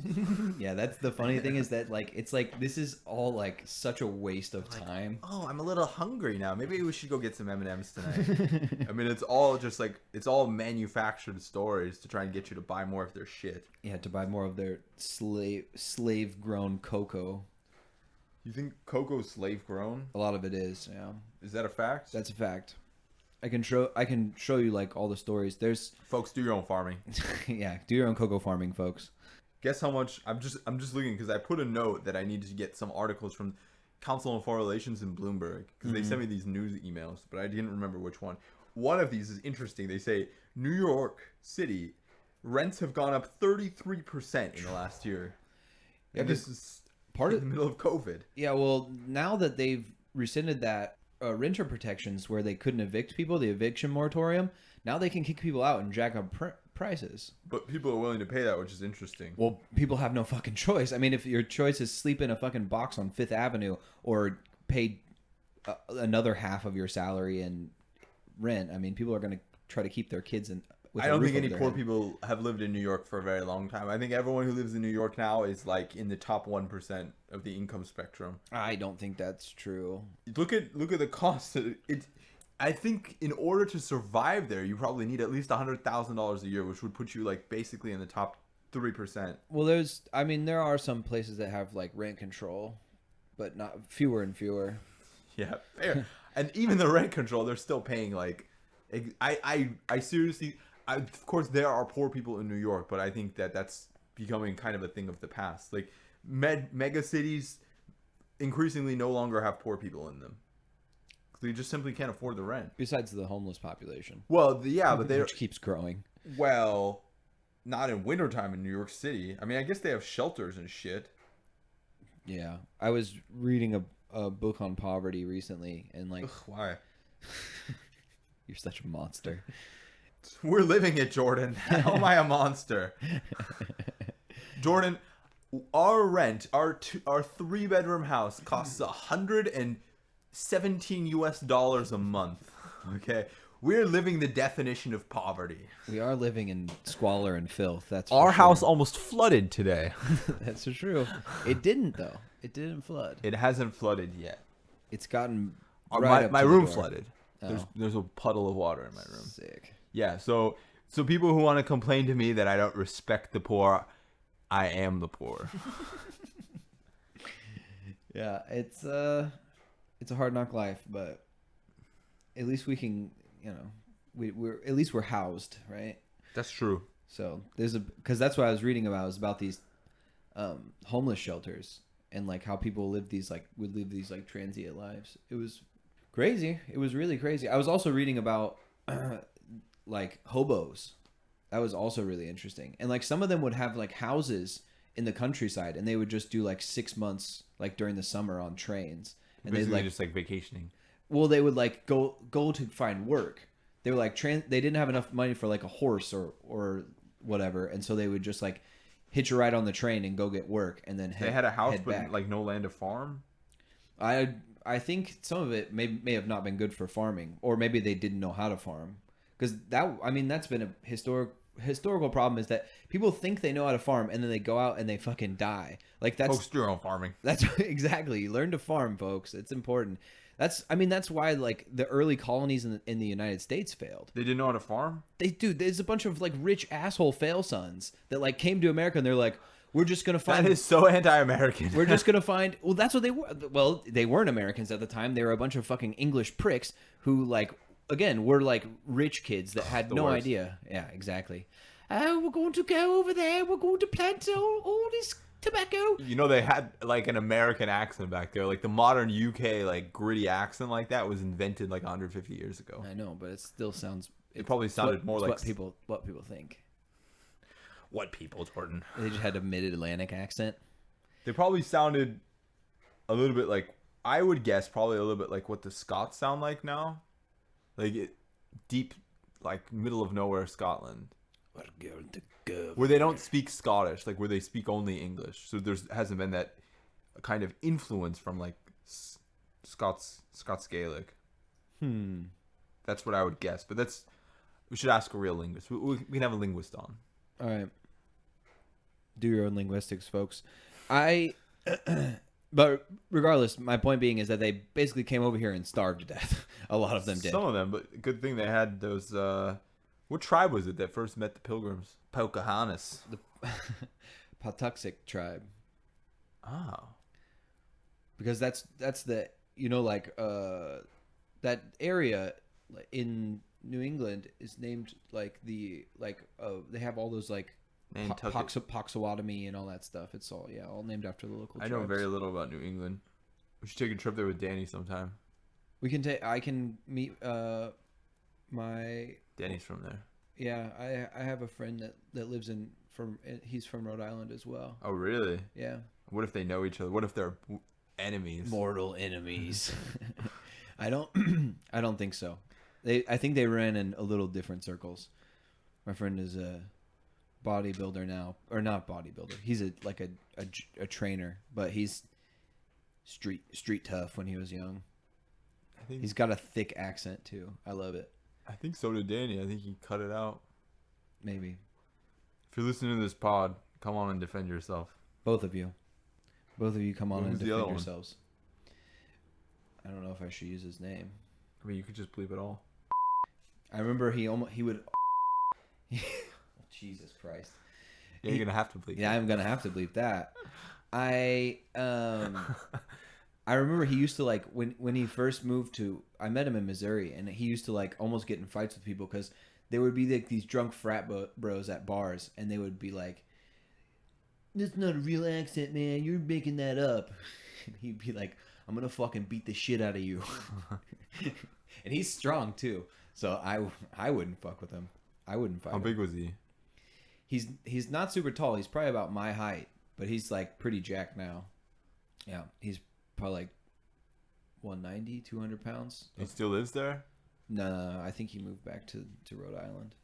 Speaker 1: Yeah, that's the funny thing is that like it's like this is all like such a waste of time.
Speaker 2: Oh, I'm a little hungry now. Maybe we should go get some M&Ms tonight. I mean, it's all just like it's all manufactured stories to try and get you to buy more of their shit.
Speaker 1: Yeah, to buy more of their slave grown cocoa.
Speaker 2: You think cocoa's slave grown?
Speaker 1: A lot of it is. Yeah.
Speaker 2: Is that a fact?
Speaker 1: That's a fact. I can show you like all the stories. There's
Speaker 2: folks, do your own farming.
Speaker 1: Yeah, do your own cocoa farming, folks.
Speaker 2: Guess how much? I'm just looking because I put a note that I needed to get some articles from Council on Foreign Relations in Bloomberg because they sent me these news emails, but I didn't remember which one. One of these is interesting. They say New York City rents have gone up 33% in the last year. Yeah, and this is part of the middle of COVID.
Speaker 1: Yeah, well, now that they've rescinded that renter protections where they couldn't evict people, the eviction moratorium, now they can kick people out and jack up prices.
Speaker 2: But people are willing to pay that, which is interesting.
Speaker 1: Well, people have no fucking choice. I mean, if your choice is sleep in a fucking box on Fifth Avenue or pay another half of your salary in rent, I mean, people are going to try to keep their kids in.
Speaker 2: I don't think any poor people have lived in New York for a very long time. I think everyone who lives in New York now is like in the top 1% of the income spectrum.
Speaker 1: I don't think that's true.
Speaker 2: Look at the cost. I think in order to survive there, you probably need at least $100,000 a year, which would put you like basically in the top 3%.
Speaker 1: Well, there are some places that have like rent control, but not fewer and fewer.
Speaker 2: Yeah, fair. And even the rent control, they're still paying like. I seriously. of course, there are poor people in New York, but I think that that's becoming kind of a thing of the past. Like, mega cities increasingly no longer have poor people in them. They just simply can't afford the rent.
Speaker 1: Besides the homeless population.
Speaker 2: Well, yeah, but they
Speaker 1: which keeps growing.
Speaker 2: Well, not in wintertime in New York City. I mean, I guess they have shelters and shit.
Speaker 1: Yeah, I was reading a book on poverty recently, and like,
Speaker 2: Ugh, why?
Speaker 1: you're such a monster.
Speaker 2: We're living it, Jordan. How am I a monster? Jordan, our rent, our 3-bedroom house costs $117 US a month. Okay, we're living the definition of poverty.
Speaker 1: We are living in squalor and filth. That's
Speaker 2: Our
Speaker 1: for
Speaker 2: house
Speaker 1: sure.
Speaker 2: almost flooded today.
Speaker 1: That's for true. It didn't though. It didn't flood.
Speaker 2: It hasn't flooded yet.
Speaker 1: It's gotten
Speaker 2: My
Speaker 1: right up to the
Speaker 2: room
Speaker 1: door.
Speaker 2: flooded.
Speaker 1: Oh.
Speaker 2: There's a puddle of water in my room.
Speaker 1: Sick.
Speaker 2: Yeah, so people who want to complain to me that I don't respect the poor, I am the poor.
Speaker 1: Yeah, it's a hard knock life, but at least we can, we're at least we're housed, right?
Speaker 2: That's true.
Speaker 1: So because that's what I was reading about, was about these homeless shelters and like how people would live these like transient lives. It was crazy. It was really crazy. I was also reading about like hobos. That was also really interesting. And like some of them would have like houses in the countryside, and they would just do like 6 months like during the summer on trains. And
Speaker 2: Basically
Speaker 1: they'd like
Speaker 2: just like vacationing.
Speaker 1: well, they would like go to find work. They were like they didn't have enough money for like a horse or whatever, and so they would just like hitch a ride on the train and go get work, and then
Speaker 2: They had a house
Speaker 1: head
Speaker 2: but
Speaker 1: back.
Speaker 2: like no land to farm.
Speaker 1: I think some of it may have not been good for farming, or maybe they didn't know how to farm, because that's been a historical problem, is that people think they know how to farm and then they go out and they fucking die. Like that's
Speaker 2: Folks do your own farming.
Speaker 1: That's exactly. Learn to farm, folks. It's important. That's why like the early colonies in the United States failed.
Speaker 2: They didn't know how to farm?
Speaker 1: There's a bunch of like rich asshole fail sons that like came to America and they're like, we're just gonna find.
Speaker 2: That is so anti-American.
Speaker 1: We're just gonna find. Well, that's what they were. Well, they weren't Americans at the time. They were a bunch of fucking English pricks who like, again, were like rich kids that had no
Speaker 2: worst.
Speaker 1: idea. Yeah, exactly. Oh, we're going to go over there. We're going to plant all this tobacco.
Speaker 2: You know, they had like an American accent back there. Like the modern UK like gritty accent like that was invented like 150 years ago.
Speaker 1: I know, but it still sounds.
Speaker 2: It probably sounded more like
Speaker 1: what people think.
Speaker 2: What people, Jordan?
Speaker 1: They just had a mid-Atlantic accent.
Speaker 2: They probably sounded a little bit like, I would guess, probably a little bit like what the Scots sound like now. Like deep, like middle of nowhere Scotland.
Speaker 3: We're going to go.
Speaker 2: Where they don't speak Scottish, like where they speak only English. So there hasn't been that kind of influence from like Scots Gaelic. That's what I would guess. But we should ask a real linguist. We can have a linguist on.
Speaker 1: All right. Do your own linguistics, folks. But regardless, my point being is that they basically came over here and starved to death. A lot of them did.
Speaker 2: Some of them, but good thing they had those. What tribe was it that first met the Pilgrims? Pocahontas.
Speaker 1: The Patuxet tribe.
Speaker 2: Oh.
Speaker 1: Because that's the that area in New England is named like they have all those like Poxawatomie and all that stuff. It's all named after the local tribes.
Speaker 2: I know very little about New England. We should take a trip there with Danny sometime.
Speaker 1: I can meet my
Speaker 2: Danny's from there.
Speaker 1: Yeah, I have a friend that lives he's from Rhode Island as well.
Speaker 2: Oh, really?
Speaker 1: Yeah.
Speaker 2: What if they know each other? What if they're enemies?
Speaker 3: Mortal enemies.
Speaker 1: I don't think so. I think they ran in a little different circles. My friend is a bodybuilder now, or not bodybuilder. He's a trainer, but he's street tough when he was young.
Speaker 2: I think
Speaker 1: He's got a thick accent too. I love it.
Speaker 2: I think so did Danny. I think he cut it out.
Speaker 1: Maybe.
Speaker 2: If you're listening to this pod, come on and defend yourself.
Speaker 1: Both of you come on
Speaker 2: Who's
Speaker 1: and
Speaker 2: the other
Speaker 1: defend
Speaker 2: one?
Speaker 1: yourselves. I don't know if I should use his name.
Speaker 2: I mean, you could just bleep it all.
Speaker 1: I remember he would. Jesus Christ.
Speaker 2: Yeah, you're gonna have to bleep.
Speaker 1: Yeah, I'm gonna have to bleep that. I remember he used to like when he first moved to. I met him in Missouri, and he used to like almost get in fights with people because there would be like these drunk frat bros at bars, and they would be like, "That's not a real accent, man. You're making that up." And he'd be like, "I'm gonna fucking beat the shit out of you." And he's strong too, so I wouldn't fuck with him. I wouldn't fight
Speaker 2: How
Speaker 1: him.
Speaker 2: big was he?
Speaker 1: He's not super tall. He's probably about my height, but he's like pretty jacked now. Yeah, he's probably like 190, 200 pounds.
Speaker 2: He still lives there?
Speaker 1: No, I think he moved back to Rhode Island.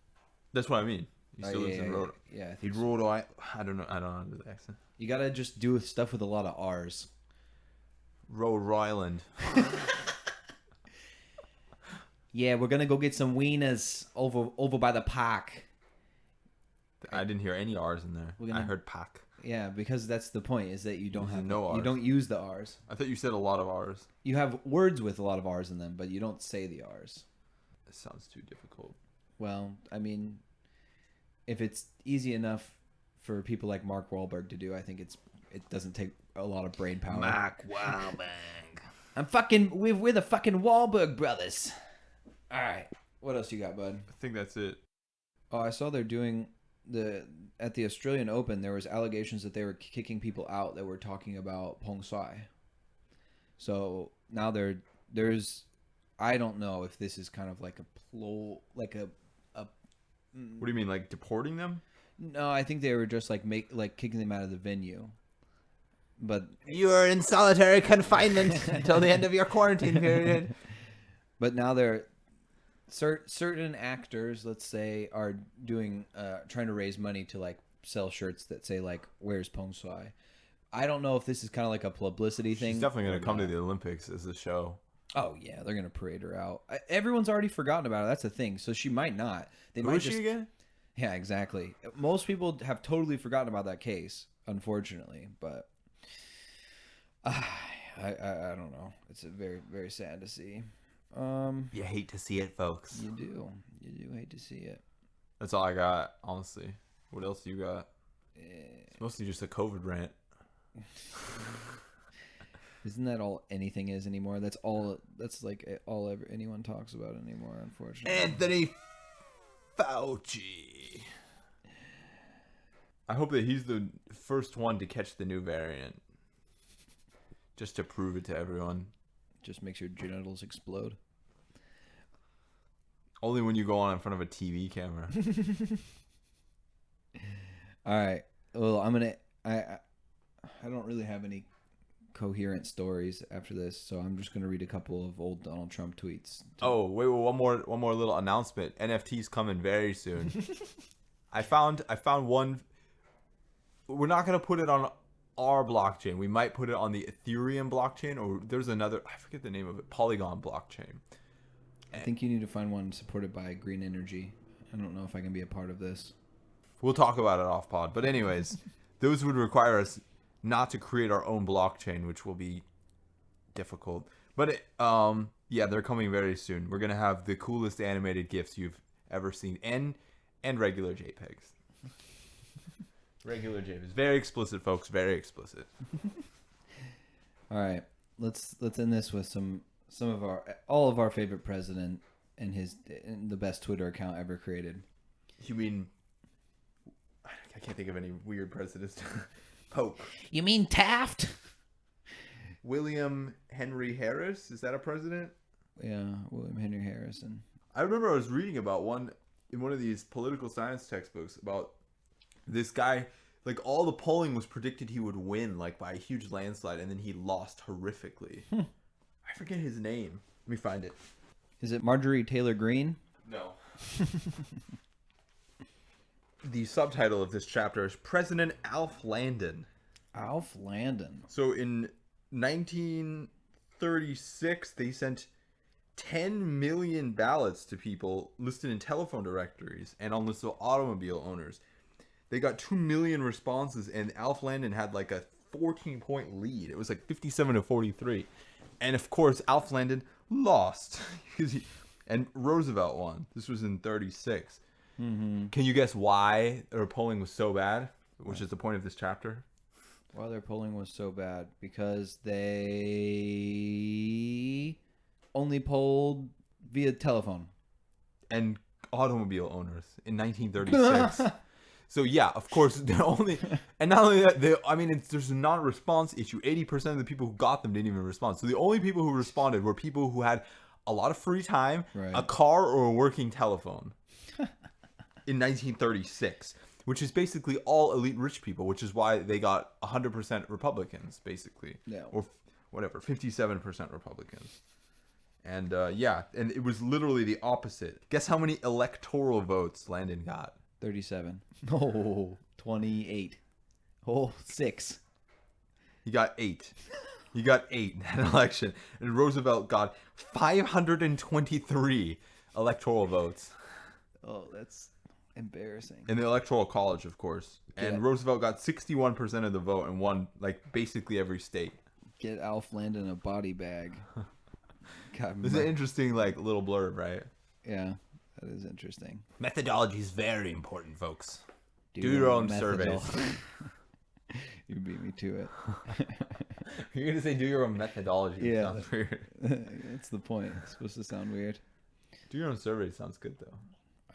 Speaker 2: That's what I mean. He still lives in Rhode.
Speaker 1: Yeah, I
Speaker 2: He
Speaker 1: think so.
Speaker 2: Rhode Island. I don't know. I don't know the accent.
Speaker 1: You gotta just do stuff with a lot of R's.
Speaker 2: Rhode Island.
Speaker 1: Yeah, we're gonna go get some wieners over by the park.
Speaker 2: I didn't hear any R's in there.
Speaker 1: We're gonna-
Speaker 2: I heard pack.
Speaker 1: Yeah, because that's the point, is that you don't
Speaker 2: There's
Speaker 1: have
Speaker 2: no
Speaker 1: you
Speaker 2: Rs.
Speaker 1: don't use the R's.
Speaker 2: I thought you said a lot of R's.
Speaker 1: You have words with a lot of R's in them, but you don't say the R's.
Speaker 2: It sounds too difficult.
Speaker 1: Well, I mean, if it's easy enough for people like Mark Wahlberg to do, I think it doesn't take a lot of brain power.
Speaker 3: Mark Wahlberg.
Speaker 1: We're the fucking Wahlberg brothers. All right, what else you got, bud?
Speaker 2: I think that's it.
Speaker 1: Oh, I saw they're doing at the Australian Open. There was allegations that they were kicking people out that were talking about Peng Shuai. So now there's I don't know if this is kind of like
Speaker 2: What do you mean, like deporting them?
Speaker 1: No, I think they were just like kicking them out of the venue. But
Speaker 3: You are in solitary confinement until the end of your quarantine period.
Speaker 1: but now they're certain actors, let's say, are doing trying to raise money to like sell shirts that say like "Where's Peng Shuai?" I don't know if this is kind of like a publicity thing.
Speaker 2: She's definitely going
Speaker 1: or
Speaker 2: to come to
Speaker 1: not.
Speaker 2: the Olympics as a show.
Speaker 1: Oh yeah, they're gonna parade her out. Everyone's already forgotten about her. That's the thing. So she might not. They
Speaker 2: Who
Speaker 1: might
Speaker 2: is
Speaker 1: just.
Speaker 2: she again?
Speaker 1: Yeah, exactly. Most people have totally forgotten about that case, unfortunately. But I don't know. It's a very very sad to see.
Speaker 2: You hate to see it, folks.
Speaker 1: You do hate to see it.
Speaker 2: That's all I got, honestly. What else do you got? It's mostly just a COVID rant.
Speaker 1: Isn't that all anything is anymore? That's all. That's like all anyone talks about anymore. Unfortunately.
Speaker 2: Anthony Fauci. I hope that he's the first one to catch the new variant. Just to prove it to everyone.
Speaker 1: Just makes your genitals explode.
Speaker 2: Only when you go on in front of a TV camera.
Speaker 1: All right. Well, I don't really have any coherent stories after this, so I'm just gonna read a couple of old Donald Trump tweets.
Speaker 2: Oh, wait, one more little announcement. NFT's coming very soon. I found one. We're not gonna put it on our blockchain. We might put it on the Ethereum blockchain, or there's another, I forget the name of it, Polygon blockchain.
Speaker 1: I think you need to find one supported by green energy. I don't know if I can be a part of this.
Speaker 2: We'll talk about it off pod. But anyways, those would require us not to create our own blockchain, which will be difficult. But yeah, they're coming very soon. We're gonna have the coolest animated GIFs you've ever seen, and regular JPEGs. Regular JPEGs, very explicit, folks. Very explicit.
Speaker 1: All right, let's end this with all of our favorite president and the best Twitter account ever created.
Speaker 2: You mean? I can't think of any weird presidents. Pope.
Speaker 3: You mean Taft?
Speaker 2: William Henry Harris, is that a president?
Speaker 1: Yeah, William Henry Harrison.
Speaker 2: I remember I was reading about one in one of these political science textbooks about this guy. Like, all the polling was predicted he would win, like, by a huge landslide, and then he lost horrifically. I forget his name. Let me find it.
Speaker 1: Is it Marjorie Taylor Greene?
Speaker 2: No. The subtitle of this chapter is President Alf Landon.
Speaker 1: Alf Landon.
Speaker 2: So in 1936, they sent 10 million ballots to people listed in telephone directories and on lists of automobile owners. They got 2 million responses, and Alf Landon had like a 14-point lead. It was like 57-43. And of course, Alf Landon lost. And Roosevelt won. This was in 36.
Speaker 1: Mm-hmm.
Speaker 2: Can you guess why their polling was so bad? Which is the point of this chapter.
Speaker 1: Why their polling was so bad? Because they only polled via telephone.
Speaker 2: And automobile owners in 1936. So yeah, of course, they're only, and not only that, there's a non-response issue. 80% of the people who got them didn't even respond. So the only people who responded were people who had a lot of free time, a car, or a working telephone. In 1936, which is basically all elite rich people, which is why they got 100% Republicans, basically, or whatever, 57% Republicans. And and it was literally the opposite. Guess how many electoral votes Landon got?
Speaker 1: 37. Oh, 28. Oh, 6.
Speaker 2: He got 8. He got 8 in that election. And Roosevelt got 523 electoral votes.
Speaker 1: Oh, that's embarrassing.
Speaker 2: In the Electoral College, of course. And Roosevelt got 61% of the vote and won, like, basically every state.
Speaker 1: Get Alf Landon a body bag.
Speaker 2: This is an interesting, like, little blurb, right?
Speaker 1: Yeah, that is interesting.
Speaker 2: Methodology is very important, folks. Do your own surveys.
Speaker 1: You beat me to it.
Speaker 2: You're going to say do your own methodology.
Speaker 1: Yeah.
Speaker 2: Sounds weird.
Speaker 1: That's the point. It's supposed to sound weird.
Speaker 2: Do your own survey sounds good, though.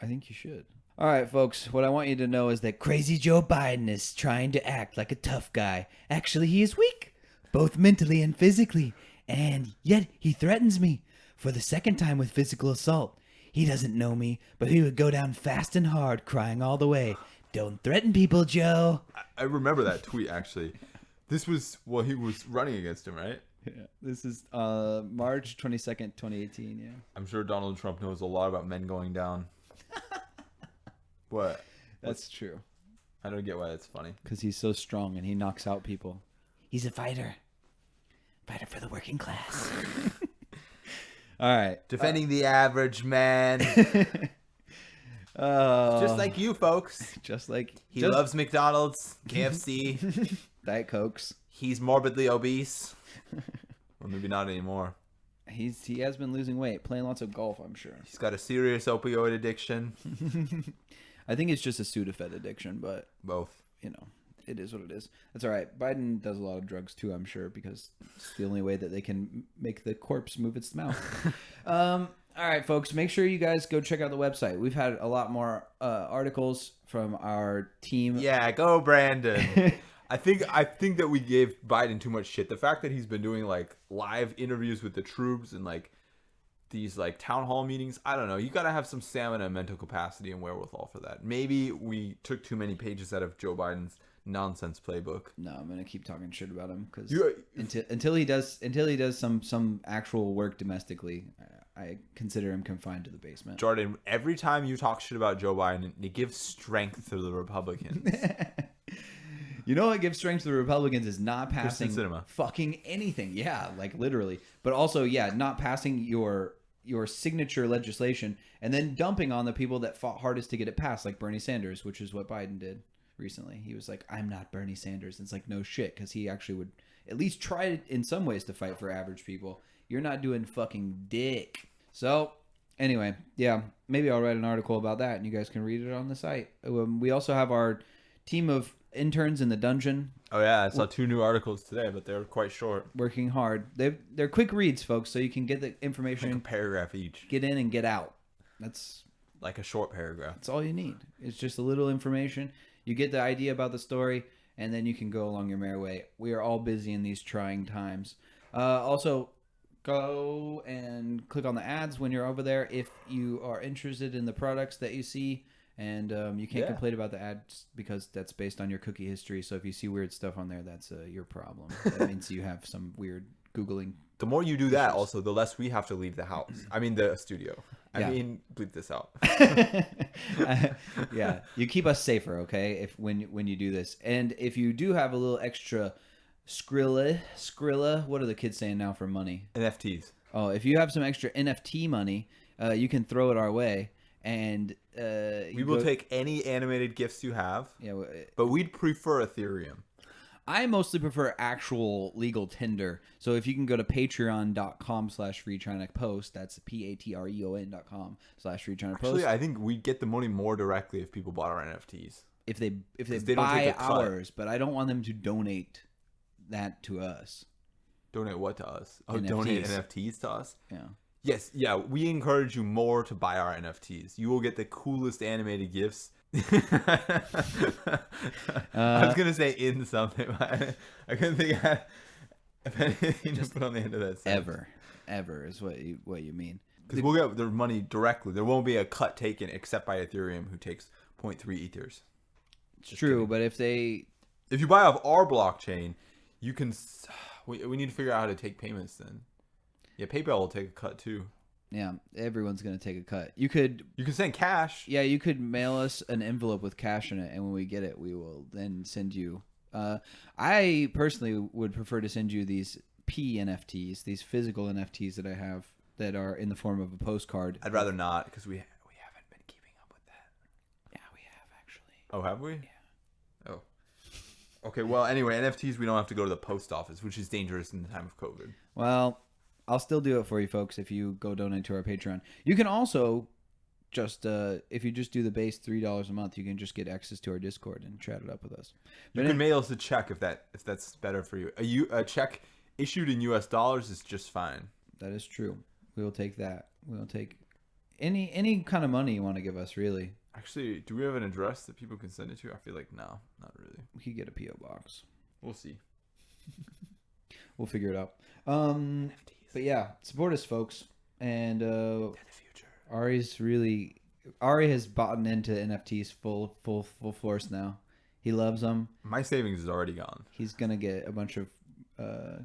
Speaker 1: I think you should. All right, folks. What I want you to know is that crazy Joe Biden is trying to act like a tough guy. Actually, he is weak, both mentally and physically. And yet he threatens me for the second time with physical assault. He doesn't know me, but he would go down fast and hard, crying all the way. Don't threaten people, Joe.
Speaker 2: I remember that tweet, actually. This was, well, he was running against him, right?
Speaker 1: Yeah. This is March 22nd, 2018, yeah.
Speaker 2: I'm sure Donald Trump knows a lot about men going down. What?
Speaker 1: That's true.
Speaker 2: I don't get why that's funny.
Speaker 1: Because he's so strong and he knocks out people. He's a fighter. Fighter for the working class. All right.
Speaker 2: Defending the average man. Just like you, folks.
Speaker 1: Just like...
Speaker 2: He loves McDonald's, KFC.
Speaker 1: Diet Cokes.
Speaker 2: He's morbidly obese. Well, maybe not anymore.
Speaker 1: He has been losing weight, playing lots of golf, I'm sure.
Speaker 2: He's got a serious opioid addiction.
Speaker 1: I think it's just a Sudafed addiction, but...
Speaker 2: Both.
Speaker 1: You know, it is what it is. That's all right. Biden does a lot of drugs, too, I'm sure, because it's the only way that they can make the corpse move its mouth. All right, folks, make sure you guys go check out the website. We've had a lot more articles from our team.
Speaker 2: Yeah, go Brandon. I think that we gave Biden too much shit. The fact that he's been doing like live interviews with the troops and like these like town hall meetings, I don't know. You got to have some stamina and mental capacity and wherewithal for that. Maybe we took too many pages out of Joe Biden's nonsense playbook.
Speaker 1: No, I'm gonna keep talking shit about him because until he does some actual work domestically, I consider him confined to the basement.
Speaker 2: Jordan, every time you talk shit about Joe Biden, it gives strength to the Republicans.
Speaker 1: You know what gives strength to the Republicans is not passing
Speaker 2: cinema.
Speaker 1: Fucking anything. Yeah, like literally. But also, yeah, not passing your signature legislation and then dumping on the people that fought hardest to get it passed, like Bernie Sanders, which is what Biden did recently. He was like, I'm not Bernie Sanders. And it's like, no shit, because he actually would at least try in some ways to fight for average people. You're not doing fucking dick. So, anyway, yeah, maybe I'll write an article about that and you guys can read it on the site. We also have our team of interns in the dungeon.
Speaker 2: Oh yeah, I saw 2 new articles today, but they're quite short.
Speaker 1: Working hard. They're quick reads, folks, so you can get the information.
Speaker 2: Like a paragraph each.
Speaker 1: Get in and get out. That's
Speaker 2: like a short paragraph.
Speaker 1: That's all you need. It's just a little information. You get the idea about the story, and then you can go along your merry way. We are all busy in these trying times. Also, go and click on the ads when you're over there if you are interested in the products that you see. And you can't complain about the ads because that's based on your cookie history. So if you see weird stuff on there, that's your problem. That means you have some weird Googling.
Speaker 2: The more you do that, also, the less we have to leave the house. I mean, the studio.
Speaker 1: Yeah.
Speaker 2: I mean, bleep this out.
Speaker 1: Yeah, you keep us safer, okay? If when you do this, and if you do have a little extra Skrilla, what are the kids saying now for money?
Speaker 2: NFTs.
Speaker 1: Oh, if you have some extra NFT money, you can throw it our way. And
Speaker 2: we will take any animated GIFs you have.
Speaker 1: Yeah,
Speaker 2: but we'd prefer Ethereum.
Speaker 1: I mostly prefer actual legal tender. So if you can go to patreon.com/FreeChinaPost, that's patreon.com/FreeChinaPost.
Speaker 2: Actually, I think we'd get the money more directly if people bought our NFTs.
Speaker 1: If they buy ours, but I don't want them to donate that to us.
Speaker 2: Donate what to us? Oh,
Speaker 1: NFTs.
Speaker 2: Donate NFTs to us?
Speaker 1: Yeah.
Speaker 2: Yes, yeah, we encourage you more to buy our NFTs. You will get the coolest animated GIFs. I was gonna say in something, but I couldn't think of anything to put on the end of that sentence.
Speaker 1: Ever is what you mean.
Speaker 2: Because we'll get their money directly. There won't be a cut taken except by Ethereum, who takes 0.3 ethers.
Speaker 1: It's true, but if
Speaker 2: you buy off our blockchain, you can. We need to figure out how to take payments then. Yeah, PayPal will take a cut too.
Speaker 1: Yeah, everyone's gonna take a cut. You can
Speaker 2: send cash.
Speaker 1: Yeah, you could mail us an envelope with cash in it, and when we get it, we will then send you. I personally would prefer to send you these NFTs, these physical NFTs that I have that are in the form of a postcard.
Speaker 2: I'd rather not because we haven't been keeping up with that.
Speaker 1: Yeah, we have actually.
Speaker 2: Oh, have we?
Speaker 1: Yeah.
Speaker 2: Oh. Okay. Well, anyway, NFTs we don't have to go to the post office, which is dangerous in the time of COVID.
Speaker 1: Well, I'll still do it for you folks if you go donate to our Patreon. You can also just if you just do the base $3 a month, you can just get access to our Discord and chat it up with us.
Speaker 2: You can mail us a check if that's better for you. A check issued in US dollars is just fine.
Speaker 1: That is true. We will take that. We will take any kind of money you want to give us, really.
Speaker 2: Actually, do we have an address that people can send it to? I feel like no, not really.
Speaker 1: We could get a PO box.
Speaker 2: We'll see.
Speaker 1: We'll figure it out. But yeah, support us, folks. And
Speaker 2: the future.
Speaker 1: Ari has bought into NFTs full force now. He loves them.
Speaker 2: My savings is already gone.
Speaker 1: He's gonna get a bunch of. Yeah.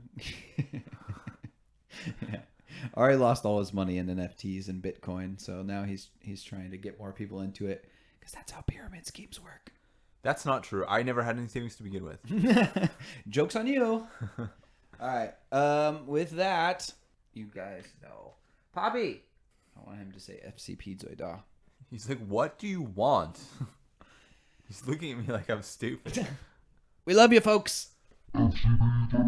Speaker 1: Ari lost all his money in NFTs and Bitcoin, so now he's trying to get more people into it because that's how pyramid schemes work.
Speaker 2: That's not true. I never had any savings to begin with.
Speaker 1: Joke's on you. All right. With that, you guys know, Poppy. I want him to say FCP最大.
Speaker 2: He's like, "What do you want?" He's looking at me like I'm stupid.
Speaker 1: We love you, folks.
Speaker 4: FCP最大